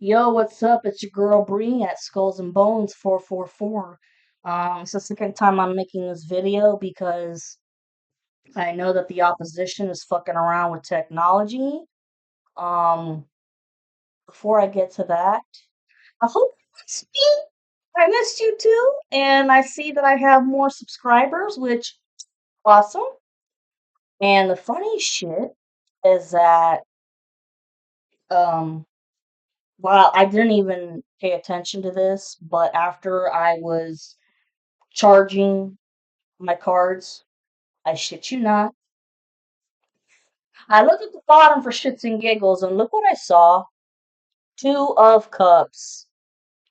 Yo, what's up? It's your girl Bree at Skulls and Bones 444. It's the second time I'm making this video because I know that the opposition is fucking around with technology. Um, Before I get to that, I hope you miss me. I missed you too, and I see that I have more subscribers, which awesome. And the funny shit is that um well, I didn't even pay attention to this, but after I was charging my cards, I shit you not. I looked at the bottom for shits and giggles, and look what I saw. Two of cups.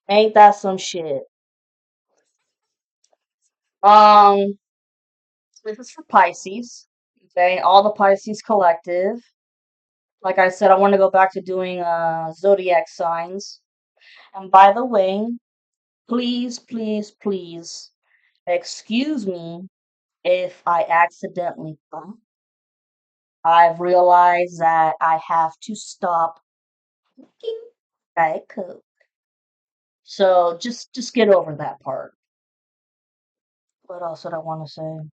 Ain't that some shit? Um, this is for Pisces. Okay, all the Pisces collective. Like I said, I want to go back to doing zodiac signs. And by the way, please, please, please excuse me if I accidentally bump. I've realized that I have to stop drinking Diet Coke. So just get over that part. What else did I want to say?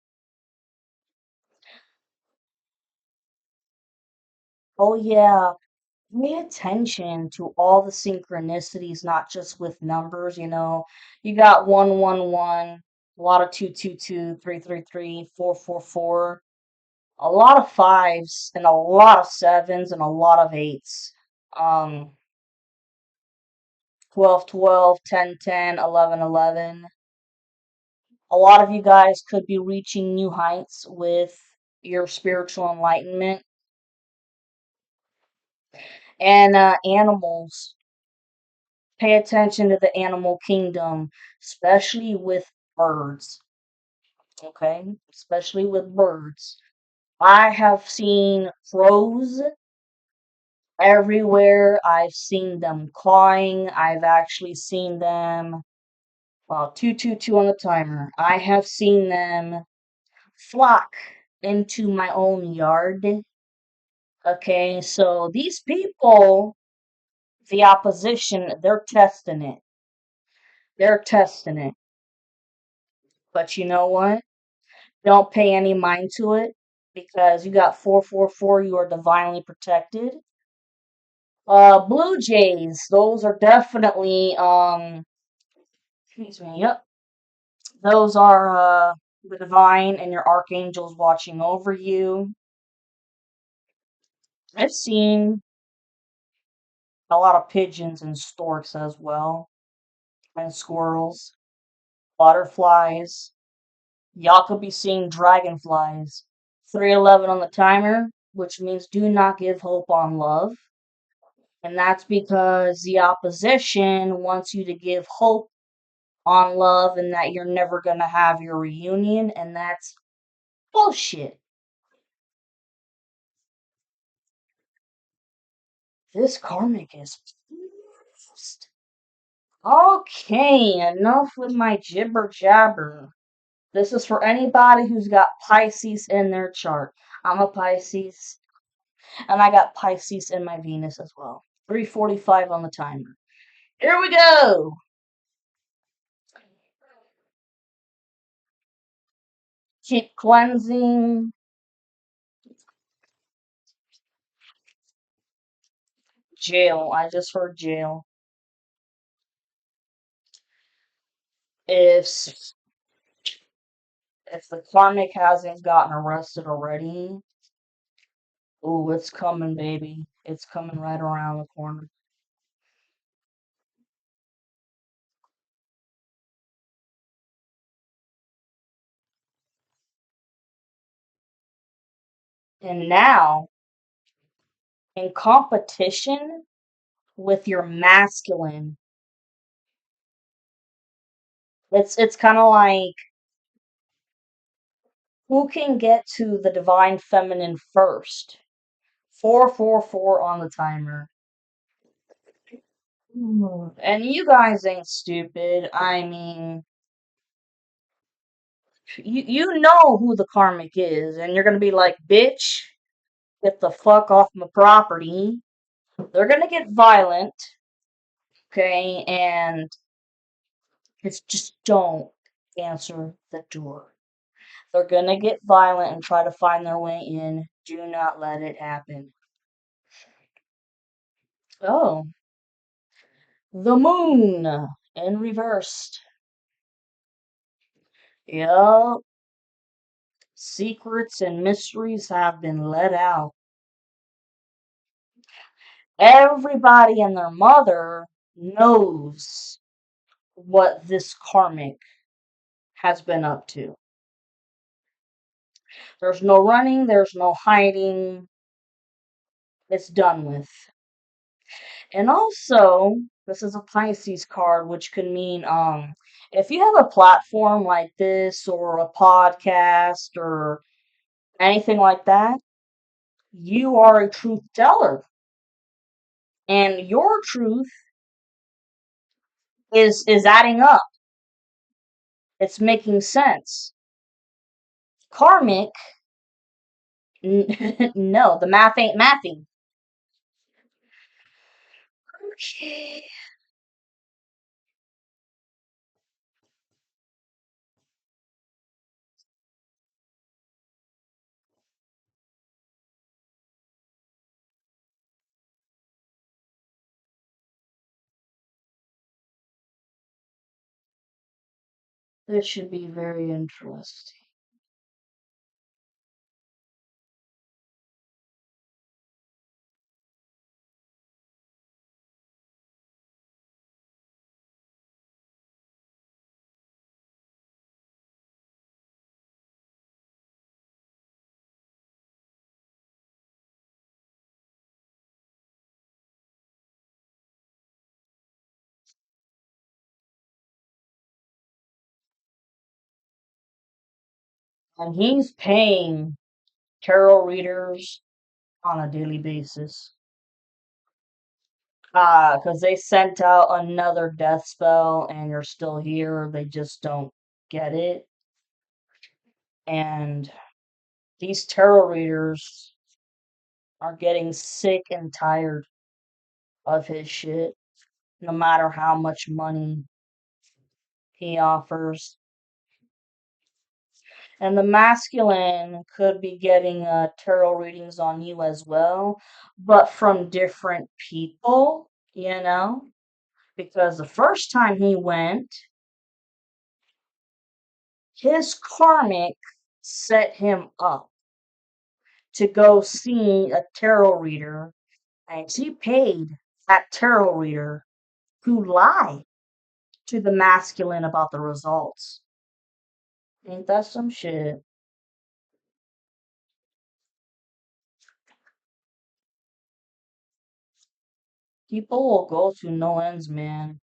Oh yeah, pay attention to all the synchronicities, not just with numbers, You got 111, a lot of 222, 333, 444, a lot of fives and a lot of sevens and a lot of eights. Um 12, 12, 10, 10, 11, 11. A lot of you guys could be reaching new heights with your spiritual enlightenment. And animals, pay attention to the animal kingdom, especially with birds. Okay, especially with birds. I have seen crows everywhere. I've seen them cawing. I've actually seen them. Well, 222 on the timer. I have seen them flock into my own yard. Okay, so these people, the opposition, they're testing it. They're testing it. But you know what? Don't pay any mind to it because you got 444, you are divinely protected. Blue Jays, those are definitely excuse me, yep. Those are the divine and your archangels watching over you. I've seen a lot of pigeons and storks as well, and squirrels, butterflies. Y'all could be seeing dragonflies. 311 on the timer, which means do not give hope on love. And that's because the opposition wants you to give hope on love and that you're never going to have your reunion. And that's bullshit. This karmic is pissed. Okay, enough with my jibber jabber. This is for anybody who's got Pisces in their chart. I'm a Pisces, and I got Pisces in my Venus as well. 345 on the timer. Here we go. Keep cleansing. Jail. I just heard jail. If if the karmic hasn't gotten arrested already, ooh, it's coming, baby. It's coming right around the corner. And now, in competition with your masculine, it's kind of like who can get to the divine feminine first. 444 on the timer. And you guys ain't stupid. I mean, you know who the karmic is, and you're gonna be like, bitch, get the fuck off my property. They're gonna get violent. Okay, and it's just don't answer the door. They're gonna get violent and try to find their way in. Do not let it happen. Oh, the moon in reversed. Yup. Secrets and mysteries have been let out. Everybody and their mother knows what this karmic has been up to. There's no running, there's no hiding. It's done with. And also, this is a Pisces card, which could mean if you have a platform like this or a podcast or anything like that, you are a truth teller. And your truth is adding up. It's making sense. Karmic, no, the math ain't mathing. Okay. This should be very interesting. And he's paying tarot readers on a daily basis. Because they sent out another death spell and you're still here. They just don't get it. And these tarot readers are getting sick and tired of his shit, no matter how much money he offers. And the masculine could be getting tarot readings on you as well, but from different people, you know? Because the first time he went, his karmic set him up to go see a tarot reader, and he paid that tarot reader to lie to the masculine about the results. Ain't that some shit? People will go to no ends, man.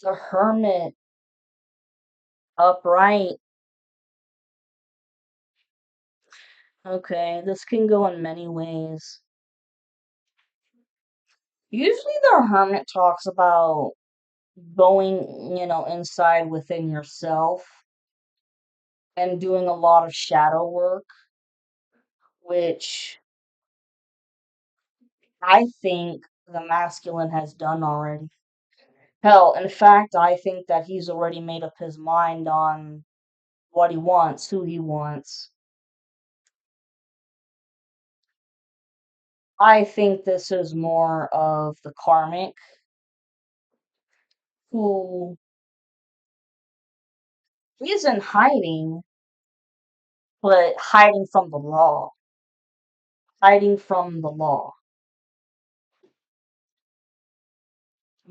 The hermit, upright. Okay, this can go in many ways. Usually the hermit talks about going, inside within yourself and doing a lot of shadow work, which I think the masculine has done already. Hell, in fact, I think that he's already made up his mind on what he wants, who he wants. I think this is more of the karmic who isn't hiding, but hiding from the law. Hiding from the law.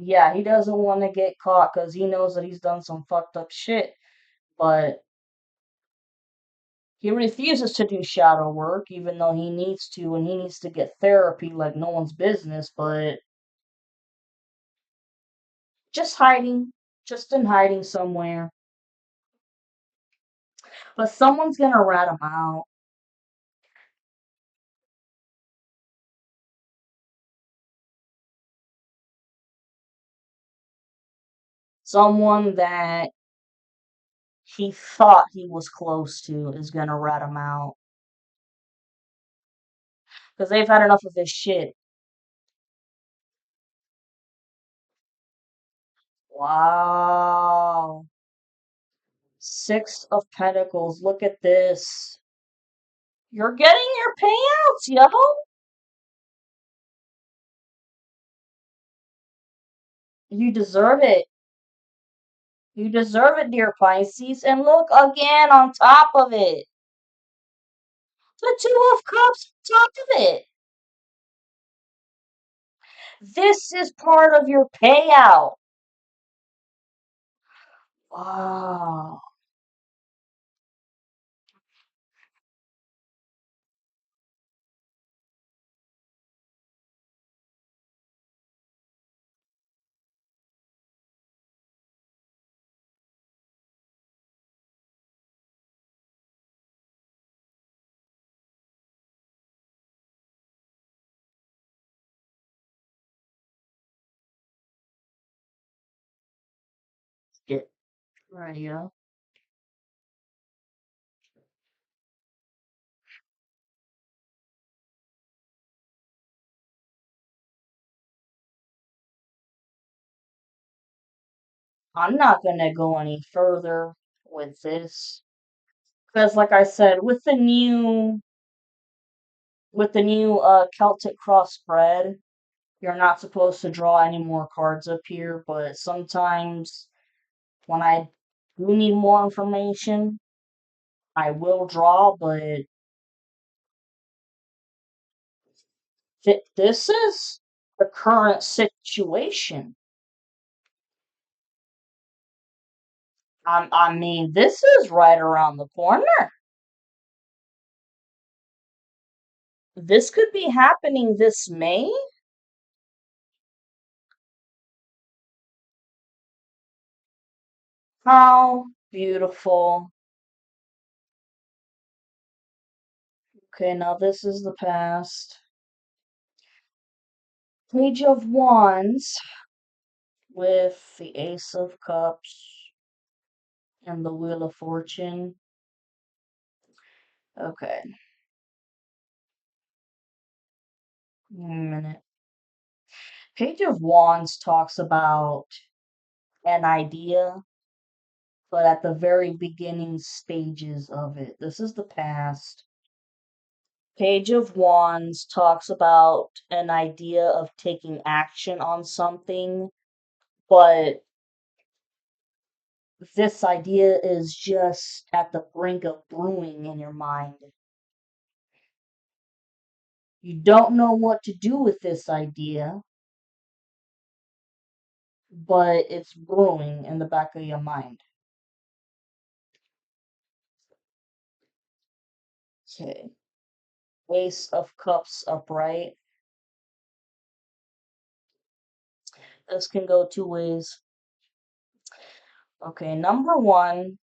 Yeah, he doesn't want to get caught because he knows that he's done some fucked up shit, but he refuses to do shadow work, even though he needs to, and he needs to get therapy like no one's business, but just hiding, just in hiding somewhere. But someone's gonna rat him out. Someone that he thought he was close to is gonna rat him out. Because they've had enough of this shit. Wow. Six of Pentacles. Look at this. You're getting your payouts, yo. You deserve it. You deserve it, dear Pisces. And look again on top of it. The Two of Cups on top of it. This is part of your payout. Wow. Get right here. I'm not gonna go any further with this. Because like I said, with the new Celtic cross spread, you're not supposed to draw any more cards up here, but sometimes when I do need more information, I will draw, but this is the current situation. I mean, this is right around the corner. This could be happening this May. How beautiful. Okay, now this is the past. Page of Wands with the Ace of Cups and the Wheel of Fortune. Okay, a minute. Page of Wands talks about an idea, but at the very beginning stages of it. This is the past. Page of Wands talks about an idea of taking action on something, but this idea is just at the brink of brewing in your mind. You don't know what to do with this idea, but it's brewing in the back of your mind. Okay. Ace of Cups upright. This can go two ways. Okay, number one,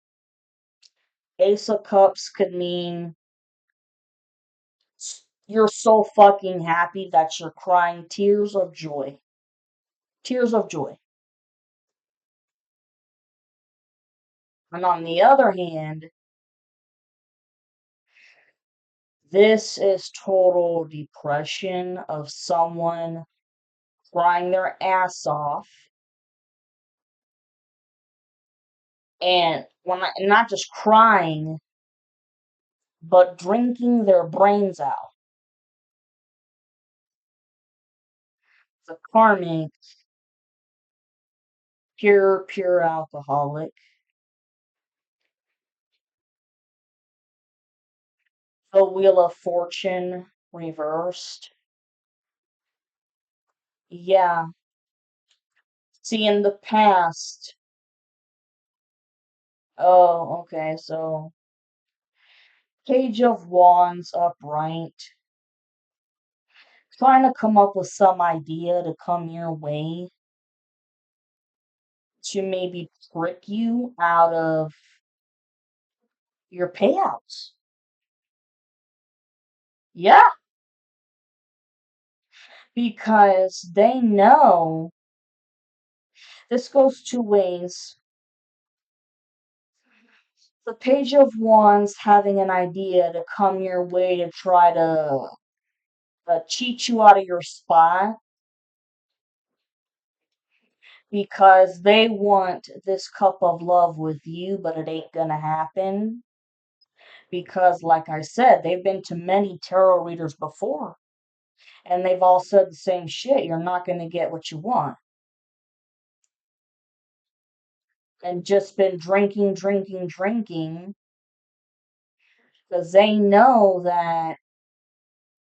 Ace of Cups could mean you're so fucking happy that you're crying tears of joy. Tears of joy. And on the other hand, this is total depression of someone crying their ass off and not just crying, but drinking their brains out. The karmic, pure alcoholic. The Wheel of Fortune reversed. Yeah. See, in the past. Oh, okay, so Page of Wands upright. Trying to come up with some idea to come your way to maybe trick you out of your payouts. Yeah, because they know This goes two ways. The Page of Wands having an idea to come your way to try to cheat you out of your spot because they want this cup of love with you, but it ain't gonna happen. Because, like I said, they've been to many tarot readers before, and they've all said the same shit. You're not gonna get what you want. And just been drinking, drinking, drinking, because they know that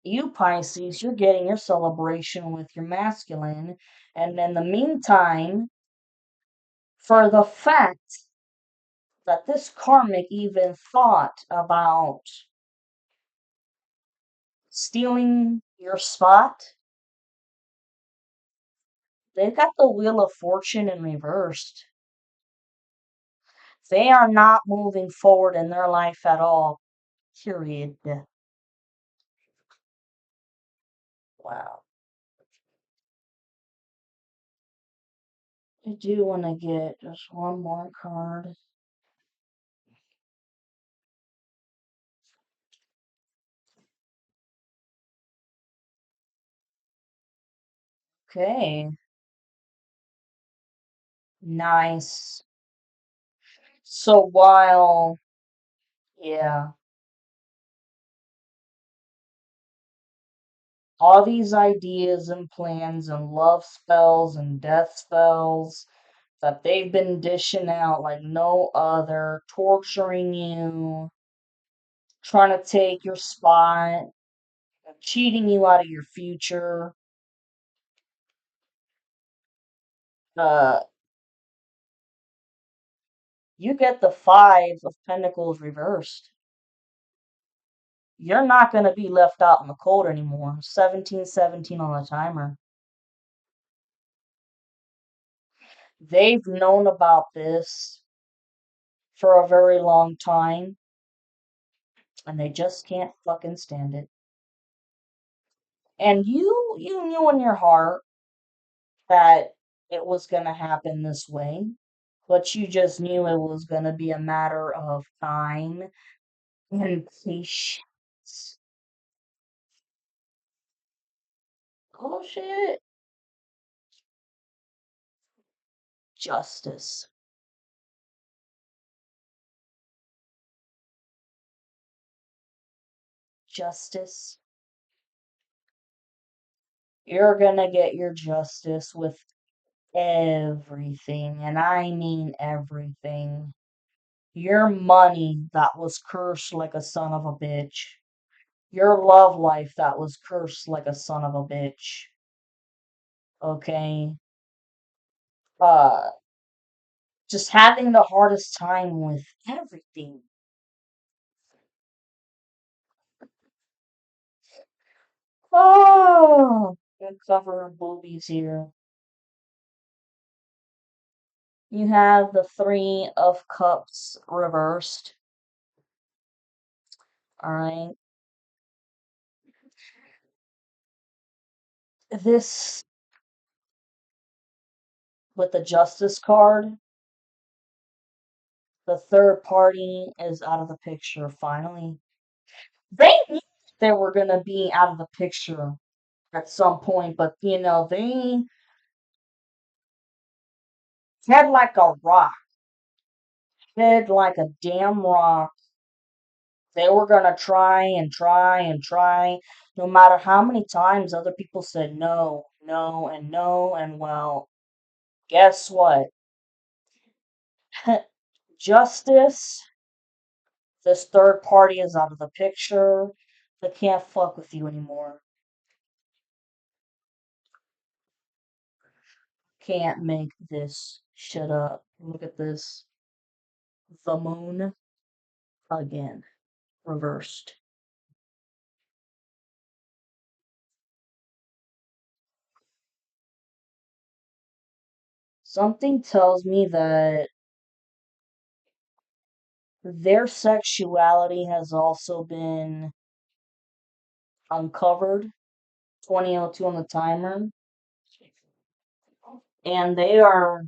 you, Pisces, you're getting your celebration with your masculine. And in the meantime, for the fact that this karmic even thought about stealing your spot, they've got the Wheel of Fortune in reversed. They are not moving forward in their life at all. Period. Wow. I do want to get just one more card. Okay. Nice. So while, yeah, all these ideas and plans and love spells and death spells that they've been dishing out like no other, torturing you, trying to take your spot, cheating you out of your future. Uh, you get the Five of Pentacles reversed. You're not going to be left out in the cold anymore. 1717 on the timer. They've known about this for a very long time, and they just can't fucking stand it. And you knew in your heart that it was going to happen this way, but you just knew it was going to be a matter of time and patience. Oh shit. Justice. Justice. You're going to get your justice with everything, and I mean everything. Your money that was cursed like a son of a bitch. Your love life that was cursed like a son of a bitch. Okay? Uh, just having the hardest time with everything. Oh, gonna cover her boobies here. You have the Three of Cups reversed. Alright. This, with the Justice card, the third party is out of the picture finally. They knew they were gonna be out of the picture at some point, but they head like a rock, head like a damn rock. They were gonna try and try and try, no matter how many times other people said no, no, and no, and well, guess what? Justice, this third party is out of the picture. They can't fuck with you anymore. Can't make this shit up. Look at this. The moon again, reversed. Something tells me that their sexuality has also been uncovered. 2002 on the timer. And they are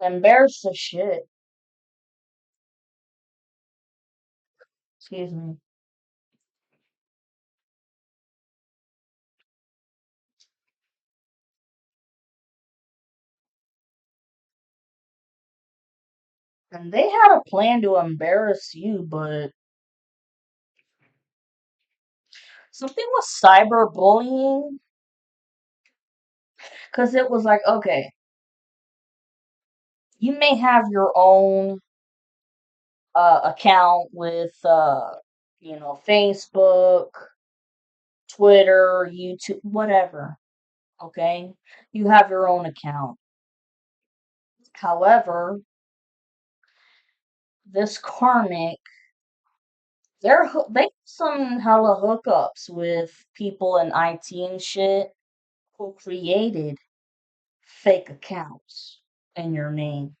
Embarrassed as shit. Excuse me. And they had a plan to embarrass you, but something with cyberbullying. Because it was like, okay, you may have your own account with, Facebook, Twitter, YouTube, whatever. Okay? You have your own account. However, this karmic, they have some hella hookups with people in IT and shit who created fake accounts in your name.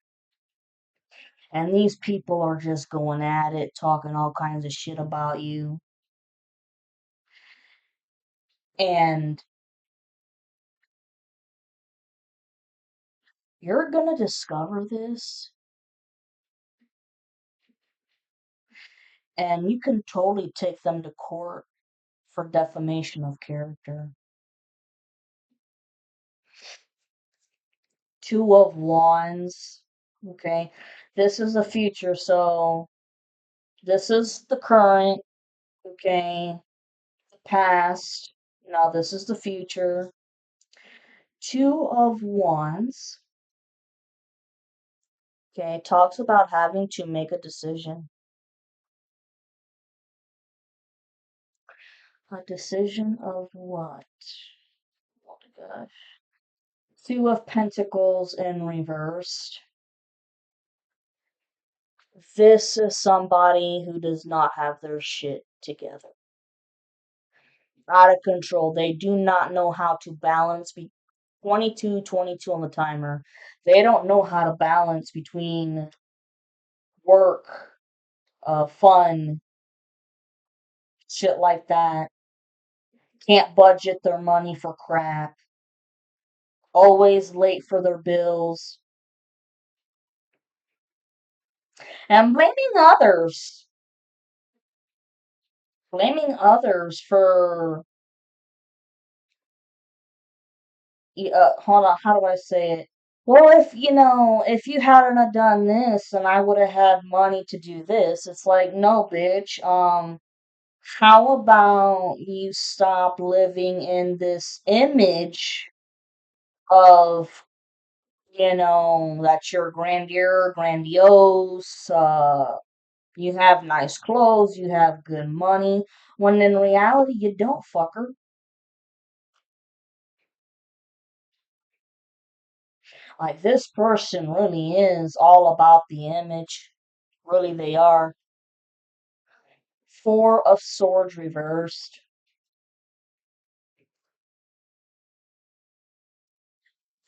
And these people are just going at it, talking all kinds of shit about you. And you're gonna discover this, and you can totally take them to court for defamation of character. Two of Wands. Okay. This is the future, so this is the current, okay, the past. Now this is the future. Two of Wands, okay, talks about having to make a decision. A decision of what? Oh my gosh. Two of Pentacles in reversed. This is somebody who does not have their shit together. Out of control. They do not know how to balance 22, 22 on the timer. They don't know how to balance between work, fun, shit like that. Can't budget their money for crap. Always late for their bills. And blaming others. Blaming others for, hold on, how do I say it? Well, if you hadn't have done this, then I would have had money to do this. It's like, no, bitch. How about you stop living in this image of, that you're grandeur, grandiose, you have nice clothes, you have good money, when in reality you don't, fucker. Like, this person really is all about the image. Really, they are. Four of Swords reversed.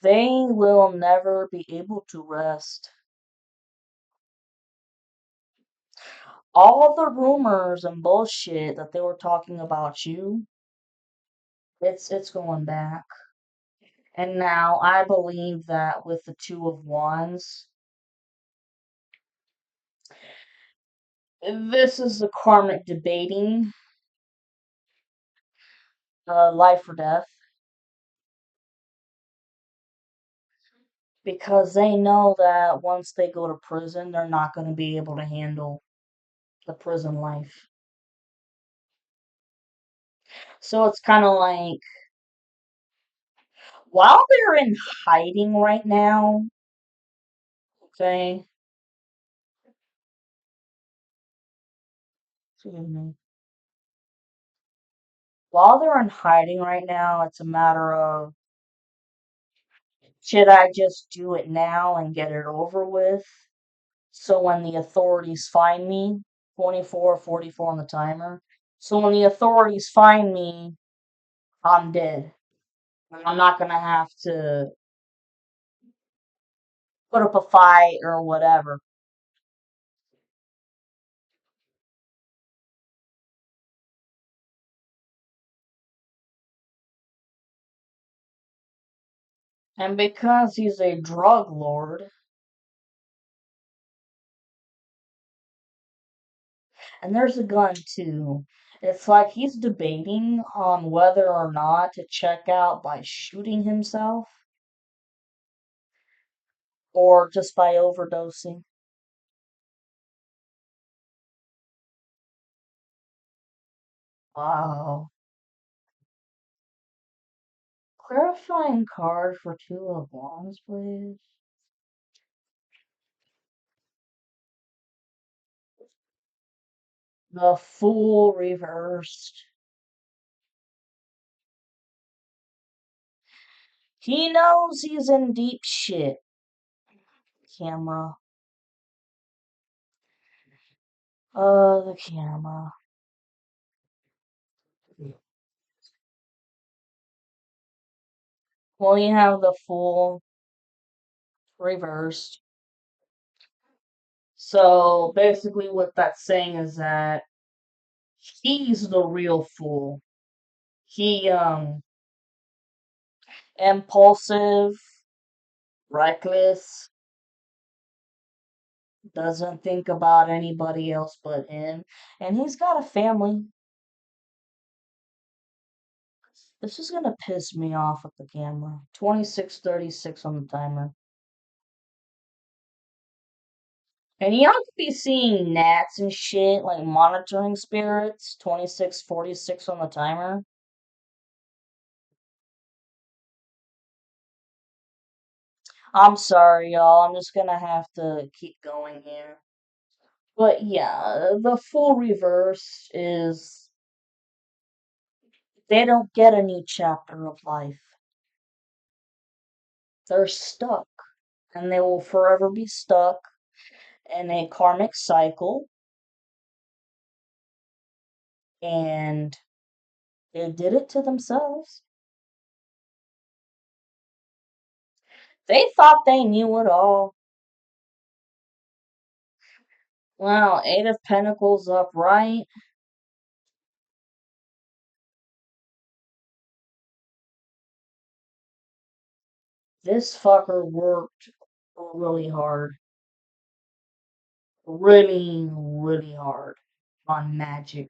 They will never be able to rest. All the rumors and bullshit that they were talking about you, it's going back. And now I believe that with the Two of Wands, this is the karmic debating life or death, because they know that once they go to prison, they're not going to be able to handle the prison life. So it's kind of like, while they're in hiding right now, okay, excuse me, while they're in hiding right now, it's a matter of, should I just do it now and get it over with? So when the authorities find me, 24, 44 on the timer. So when the authorities find me, I'm dead. And I'm not going to have to put up a fight or whatever. And because he's a drug lord, And there's a gun too. It's like he's debating on whether or not to check out by shooting himself or just by overdosing. Wow. Clarifying card for two of wands, please. The Fool reversed. He knows he's in deep shit. Camera. The camera. Well, you have the Fool reversed. So basically, what that's saying is that he's the real fool. He impulsive, reckless, doesn't think about anybody else but him, and he's got a family. This is gonna piss me off with the camera. 26:36 on the timer. And y'all could be seeing gnats and shit, like monitoring spirits. 26:46 on the timer. I'm sorry, y'all. I'm just gonna have to keep going here. But yeah, the full reverse is they don't get a new chapter of life. They're stuck. And they will forever be stuck in a karmic cycle. And they did it to themselves. They thought they knew it all. Wow, Eight of Pentacles upright. This fucker worked really hard. Really, really hard on magic.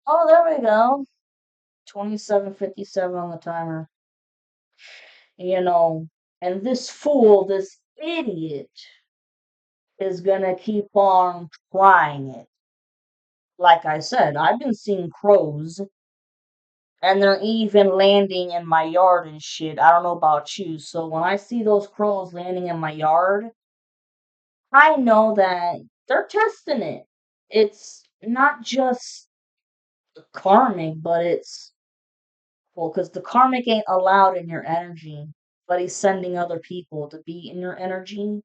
Oh, there we go. 27:57 on the timer. You know, and this fool, this idiot, is gonna keep on trying it. Like I said, I've been seeing crows, and they're even landing in my yard and shit. I don't know about you. So when I see those crows landing in my yard, I know that they're testing it. It's not just karmic, but it's, well, because the karmic ain't allowed in your energy, but he's sending other people to be in your energy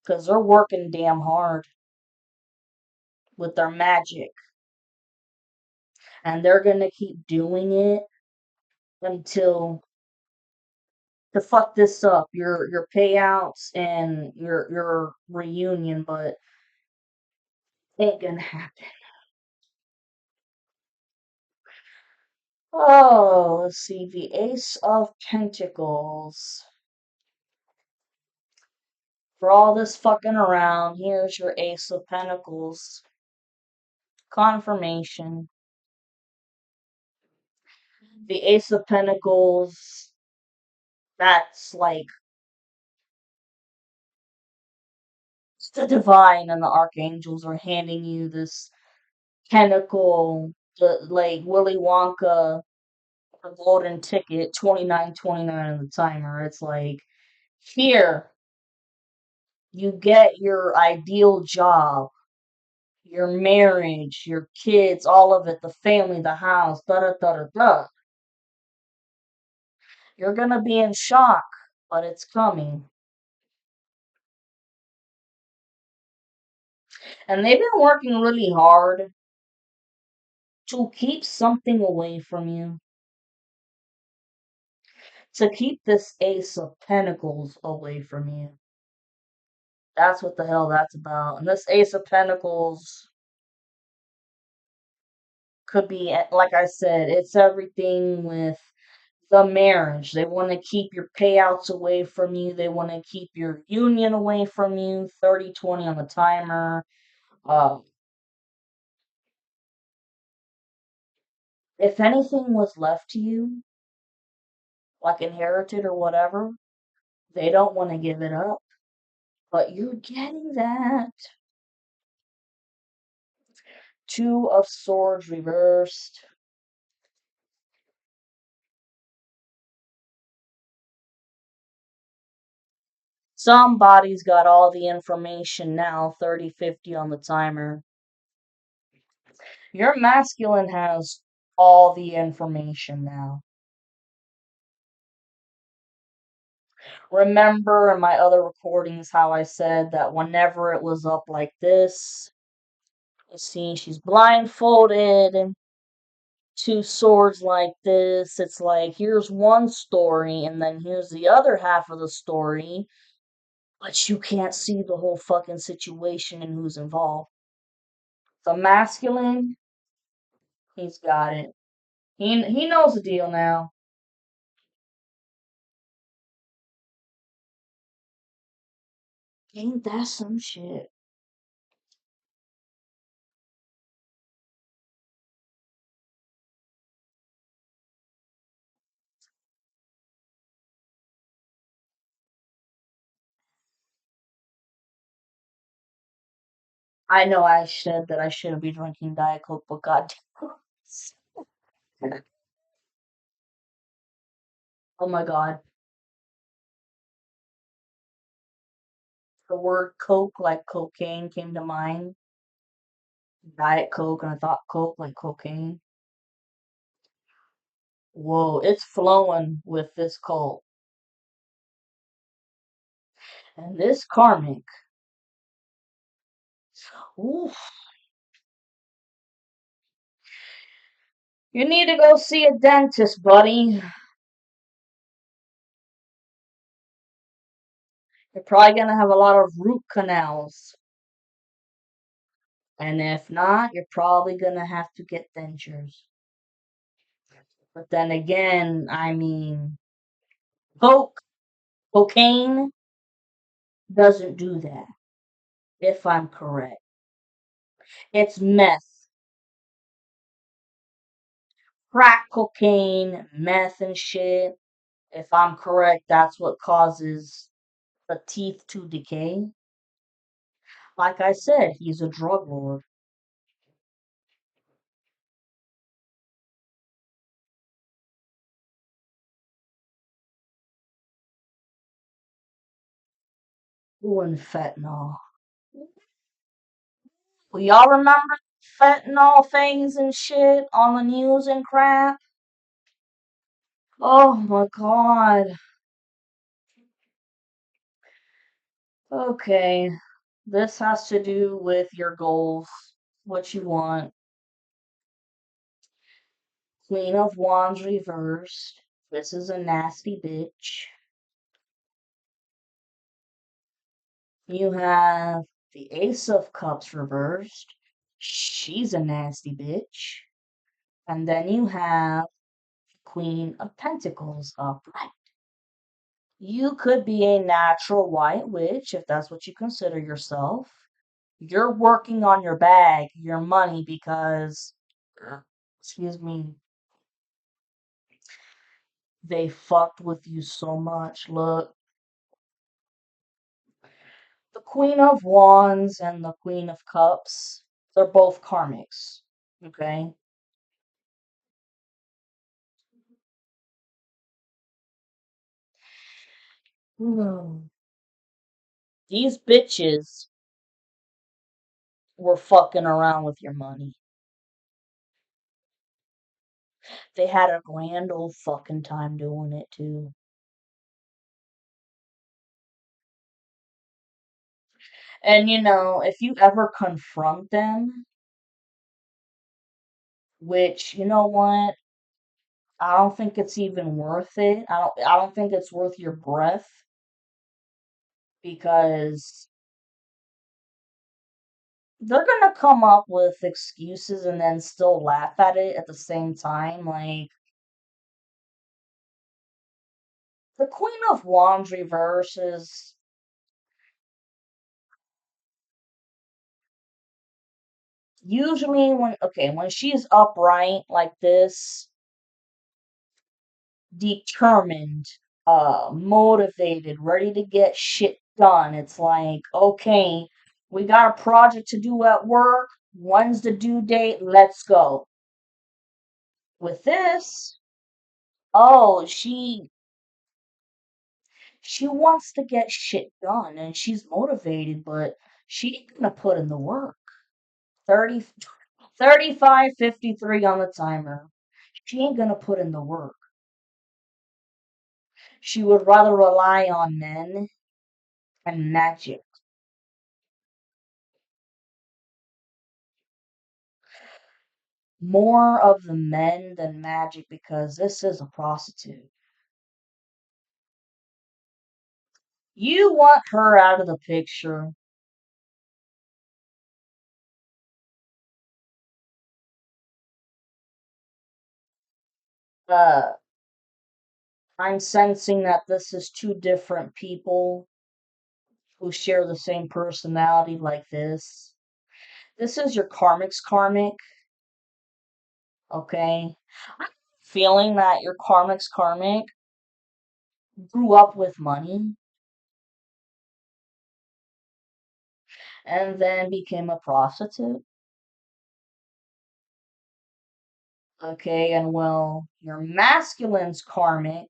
because they're working damn hard with their magic, and they're gonna keep doing it until to fuck this up, your payouts and your reunion, but ain't gonna happen. Oh, let's see, the Ace of Pentacles. For all this fucking around, here's your Ace of Pentacles. Confirmation. The Ace of Pentacles, that's like the divine and the archangels are handing you this tentacle, like Willy Wonka, the golden ticket, 29.29 on the timer. It's like, here, you get your ideal job, your marriage, your kids, all of it, the family, the house, da da da da da. You're gonna be in shock, but it's coming. And they've been working really hard to keep something away from you, to keep this Ace of Pentacles away from you. That's what the hell that's about. And this Ace of Pentacles could be, like I said, it's everything with The marriage. They want to keep your payouts away from you. They want to keep your union away from you. 30-20 on the timer. Uh, if anything was left to you, like inherited or whatever, they don't want to give it up. But you're getting that. Two of Swords reversed. Somebody's got all the information now. 30-50 on the timer. Your masculine has all the information now. Remember in my other recordings how I said that whenever it was up like this, you see she's blindfolded and two swords like this. It's like here's one story and then here's the other half of the story, but you can't see the whole fucking situation and who's involved. The masculine, he's got it. He knows the deal now. Ain't that some shit? I know I said that I shouldn't be drinking Diet Coke, but goddamn. Oh my god. The word Coke, like cocaine, came to mind. Diet Coke, and I thought Coke like cocaine. Whoa, it's flowing with this cult. And this karmic. Oof. You need to go see a dentist, buddy. You're probably gonna have a lot of root canals. And if not, you're probably gonna have to get dentures. But then again, I mean, Coke, cocaine doesn't do that, if I'm correct. It's meth. Crack cocaine, meth and shit. If I'm correct, that's what causes the teeth to decay. Like I said, he's a drug lord. Ooh, and fentanyl. Well, y'all remember fentanyl things and shit on the news and crap? Oh my god. Okay. This has to do with your goals, what you want. Queen of Wands reversed. This is a nasty bitch. You have the Ace of Cups reversed. She's a nasty bitch. And then you have Queen of Pentacles upright. You could be a natural white witch if that's what you consider yourself. You're working on your bag, your money, because, excuse me, they fucked with you so much. Look, the Queen of Wands and the Queen of Cups, they're both karmics. Okay? Hmm. These bitches were fucking around with your money. They had a grand old fucking time doing it too. And you know, if you ever confront them, which you know what, I don't think it's even worth it. I don't think it's worth your breath because they're gonna come up with excuses and then still laugh at it at the same time. Like, The Queen of Wands reverse is usually when she's upright like this, determined, motivated, ready to get shit done. It's like, okay, we got a project to do at work. When's the due date? Let's go. With this, oh, she wants to get shit done and she's motivated, but she ain't gonna put in the work. 30, 35:53 on the timer. She ain't gonna put in the work. She would rather rely on men and magic. More of the men than magic because this is a prostitute. You want her out of the picture. Uh, I'm sensing that this is two different people who share the same personality like this. This is your karmic's karmic, okay? I'm feeling that your karmic's karmic grew up with money and then became a prostitute. Okay, and well, your masculine's karmic,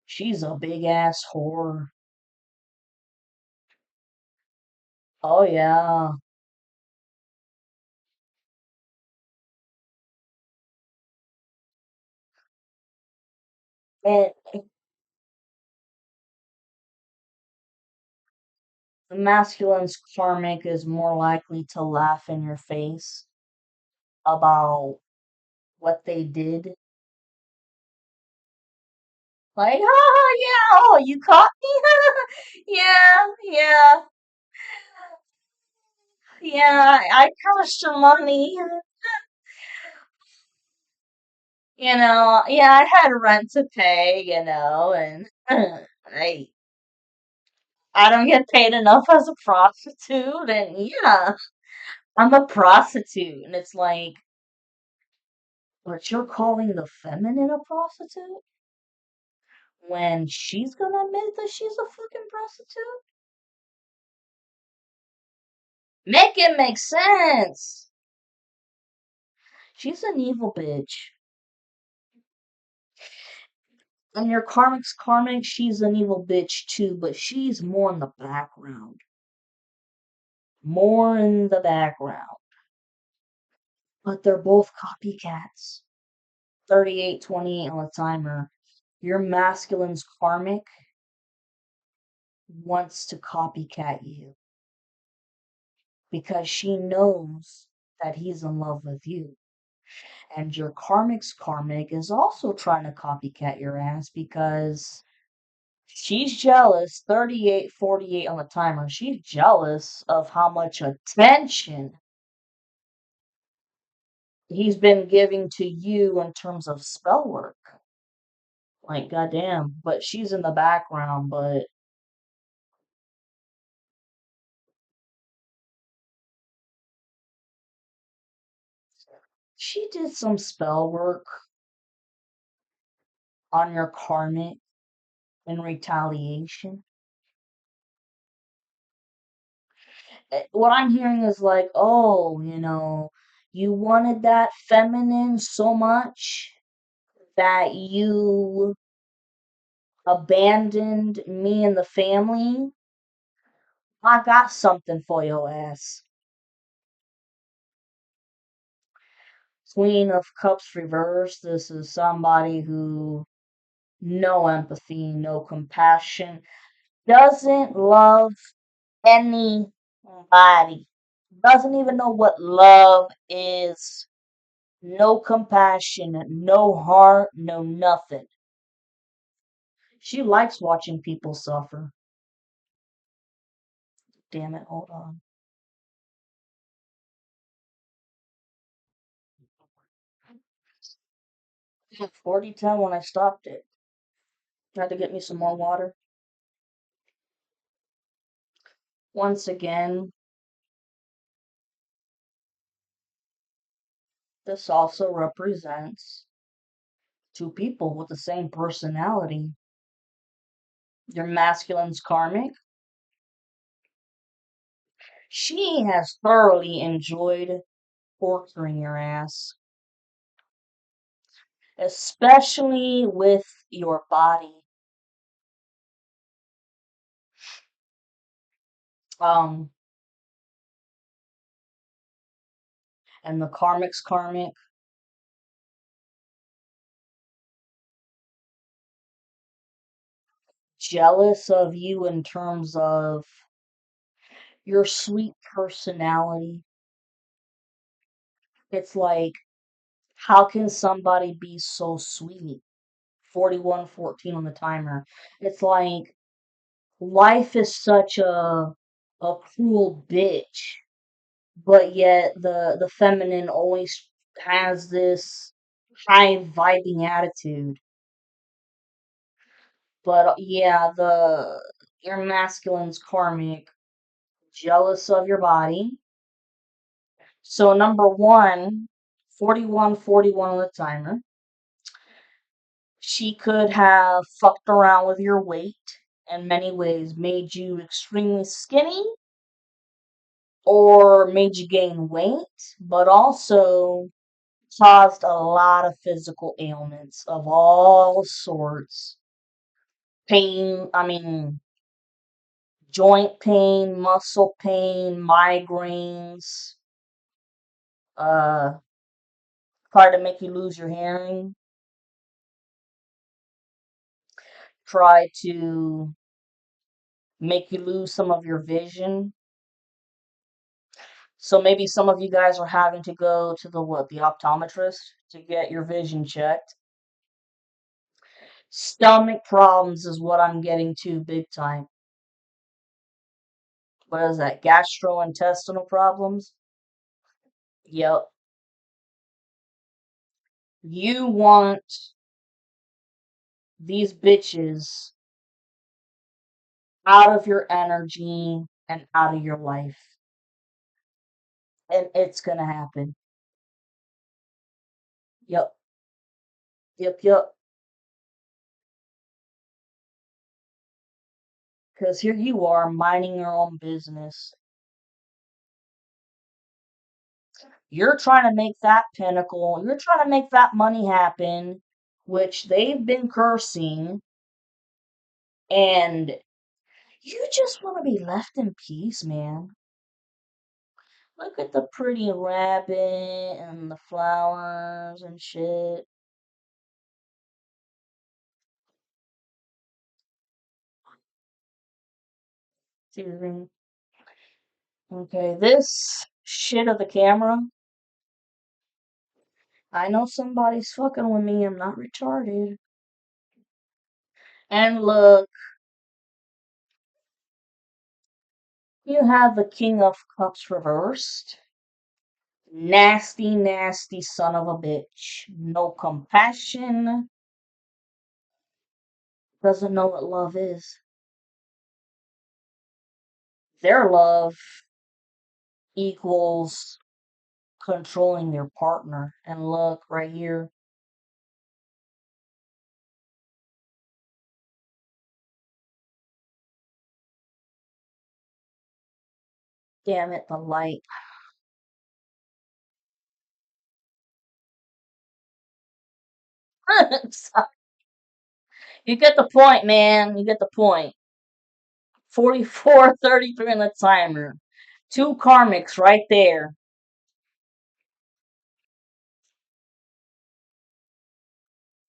she's a big ass whore. Oh yeah. And the masculine's karmic is more likely to laugh in your face about what they did. Like, oh yeah, oh you caught me? Yeah, yeah, yeah, I cursed your money. Yeah, I had rent to pay, and I don't get paid enough as a prostitute, and yeah, I'm a prostitute. And it's like, but you're calling the feminine a prostitute when she's gonna admit that she's a fucking prostitute? Make it make sense. She's an evil bitch. And your karmic's karmic, she's an evil bitch too, but she's more in the background. More in the background. But they're both copycats. 38:28 on the timer. Your masculine's karmic wants to copycat you because she knows that he's in love with you. And your karmic's karmic is also trying to copycat your ass because she's jealous. 38:48 on the timer. She's jealous of how much attention he's been giving to you in terms of spell work. Like, goddamn. But she's in the background, but she did some spell work on your karmic in retaliation. What I'm hearing is like, oh, you wanted that feminine so much that you abandoned me and the family. I got something for your ass. Queen of Cups reverse. This is somebody who no empathy, no compassion, doesn't love anybody, doesn't even know what love is. No compassion, no heart, no nothing. She likes watching people suffer. Damn it, hold on. 40:10 when I stopped it. Had to get me some more water. Once again, this also represents two people with the same personality. Your masculine's karmic. She has thoroughly enjoyed torturing your ass, especially with your body. Um, and the karmic's karmic, jealous of you in terms of your sweet personality. It's like, how can somebody be so sweet? 41:14 on the timer. It's like life is such a cruel bitch, but yet the feminine always has this high vibing attitude. But yeah, the your masculine's karmic, jealous of your body. So number one, 41:41 on the timer. She could have fucked around with your weight in many ways, made you extremely skinny or made you gain weight, but also caused a lot of physical ailments of all sorts. Pain, I mean, joint pain, muscle pain, migraines, uh, try to make you lose your hearing, try to make you lose some of your vision. So maybe some of you guys are having to go to the optometrist to get your vision checked. Stomach problems is what I'm getting to big time. What is that? Gastrointestinal problems? Yep. You want these bitches out of your energy and out of your life. And it's gonna happen. Yep. Yep, yep. Because here you are minding your own business. You're trying to make that pinnacle, you're trying to make that money happen, which they've been cursing, and you just want to be left in peace, man. Look at the pretty rabbit and the flowers and shit. Excuse me. Okay, this shit of the camera. I know somebody's fucking with me. I'm not retarded. And look, you have the King of Cups reversed. Nasty, nasty son of a bitch. No compassion. Doesn't know what love is. Their love equals controlling their partner. And look right here. Damn it, the light. You get the point, man. You get the point. 44:33 on the timer. Two karmics right there.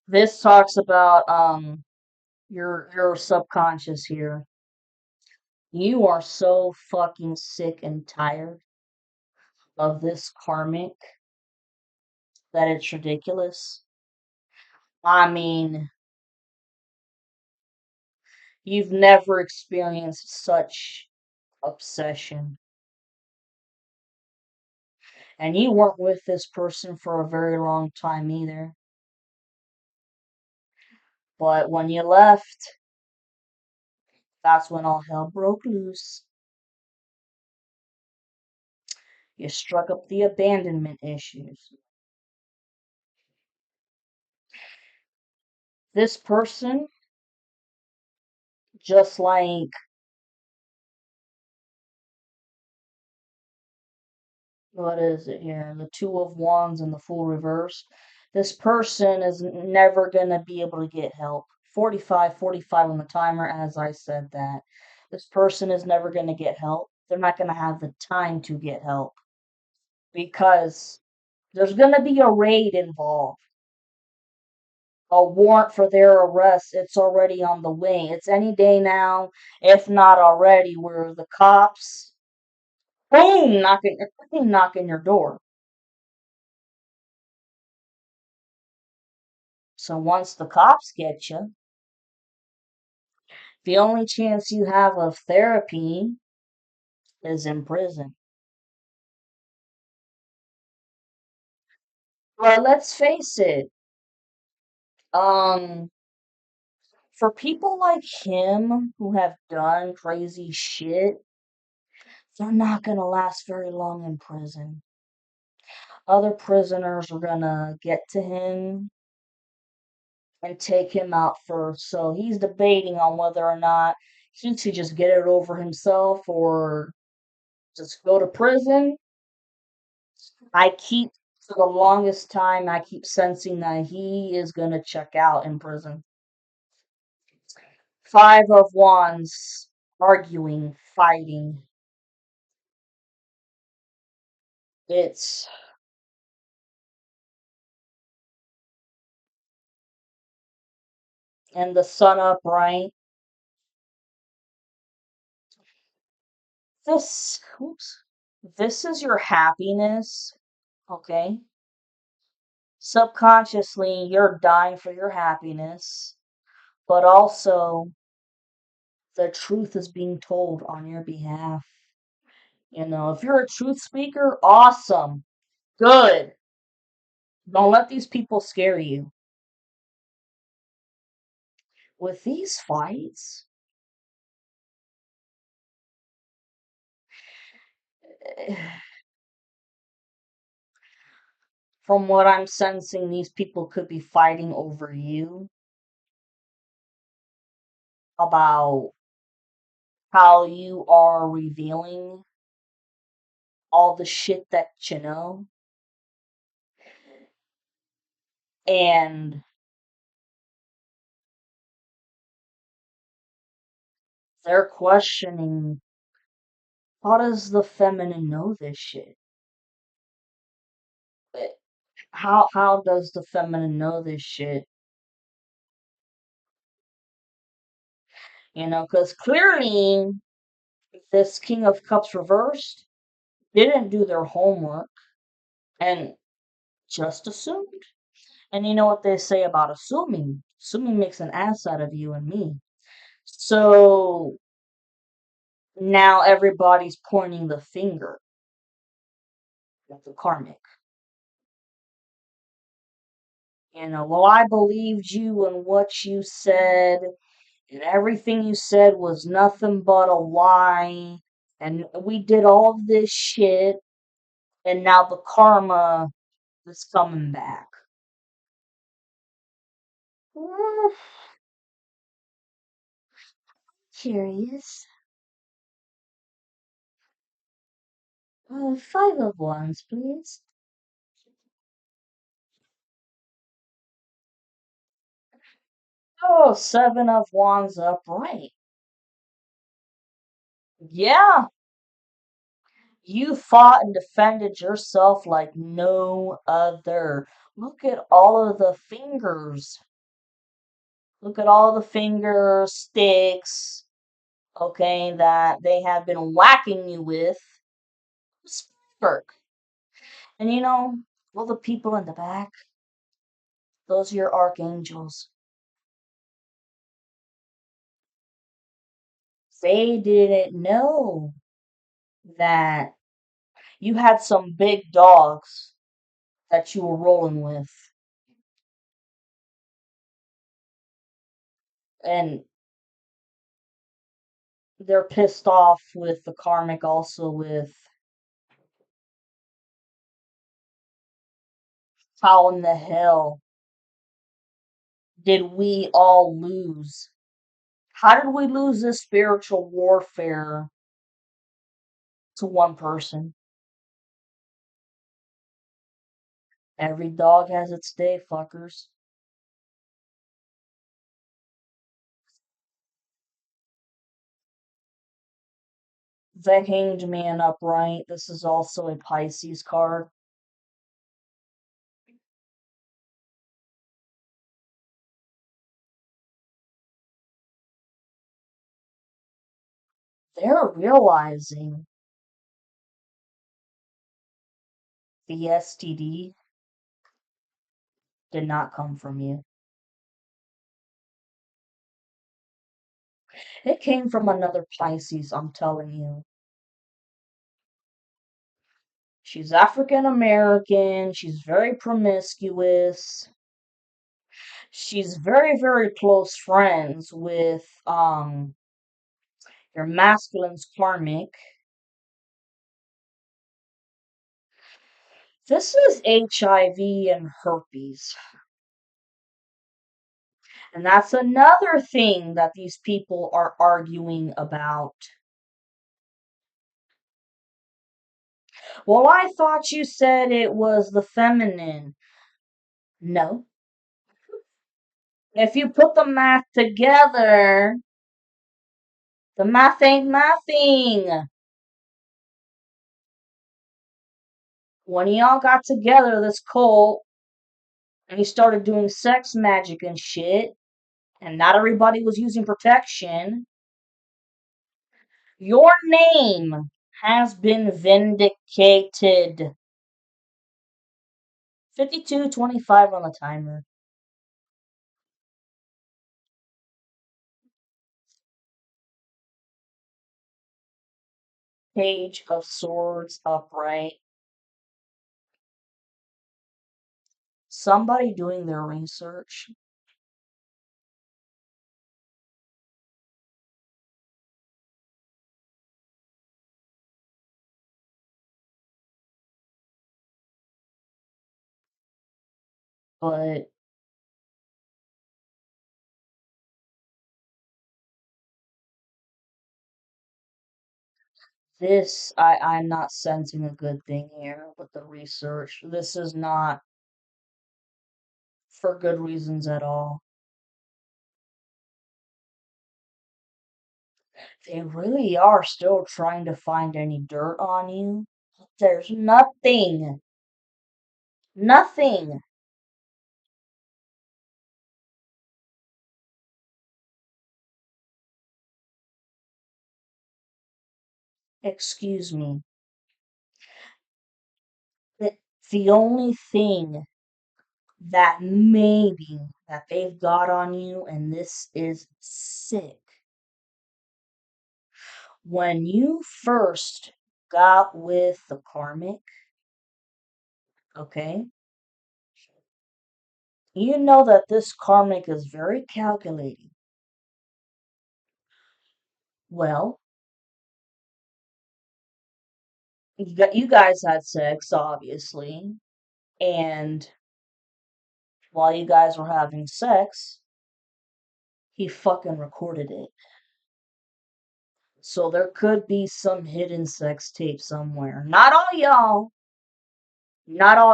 This talks about your subconscious here. You are so fucking sick and tired of this karmic that it's ridiculous. I mean, you've never experienced such obsession. And you weren't with this person for a very long time either. But when you left, that's when all hell broke loose. You struck up the abandonment issues. This person, just like, what is it here? The Two of Wands and the Fool reverse. This person is never going to be able to get help. 45, 45 on the timer, as I said that. This person is never going to get help. They're not going to have the time to get help because there's going to be a raid involved. A warrant for their arrest. It's already on the way. It's any day now, if not already, where the cops, boom, knocking your door. So once the cops get you, the only chance you have of therapy is in prison. But let's face it, um, for people like him who have done crazy shit, they're not gonna last very long in prison. Other prisoners are gonna get to him and take him out first. So he's debating on whether or not he should just get it over himself or just go to prison. I keep, for the longest time, I keep sensing that he is going to check out in prison. Five of Wands, arguing, fighting. It's, and the sun upright. Oops, this is your happiness, okay? Subconsciously, you're dying for your happiness, but also the truth is being told on your behalf. You know, if you're a truth speaker, awesome, good. Don't let these people scare you. With these fights, from what I'm sensing, these people could be fighting over you about how you are revealing all the shit that you know. And they're questioning, how does the feminine know this shit? Eh, how does the feminine know this shit? You know, because clearly this King of Cups reversed didn't do their homework and just assumed. And you know what they say about assuming? Assuming makes an ass out of you and me. So now everybody's pointing the finger at the karmic. You know, well, I believed you and what you said, and everything you said was nothing but a lie. And we did all this shit, and now the karma is coming back. Curious. Five of Wands, please. Oh, Seven of Wands upright. Yeah, you fought and defended yourself like no other. Look at all of the fingers. Look at all the finger sticks, okay, that they have been whacking you with. Spark. And you know, all the people in the back, those are your archangels. They didn't know that you had some big dogs that you were rolling with. And they're pissed off with the karmic also with how in the hell did we all lose? How did we lose this spiritual warfare to one person? Every dog has its day, fuckers. The Hanged Man upright. This is also a Pisces card. They're realizing the STD did not come from you. It came from another Pisces, I'm telling you. She's African American. She's very promiscuous. She's very, very close friends with your masculine's karmic. This is HIV and herpes. And that's another thing that these people are arguing about. Well, I thought you said it was the feminine. No. If you put the math together, the math ain't mathing. When y'all got together, this cult, and you started doing sex magic and shit, and not everybody was using protection, your name has been vindicated. 52:25 on the timer. Page of Swords upright. Somebody doing their research. But this, I'm not sensing a good thing here with the research. This is not for good reasons at all. They really are still trying to find any dirt on you. There's nothing. Nothing. Excuse me. The, the only thing that maybe that they've got on you, and this is sick. When you first got with the karmic, okay, you know that this karmic is very calculating. Well, you guys had sex, obviously, and while you guys were having sex, he fucking recorded it. So there could be some hidden sex tape somewhere. Not all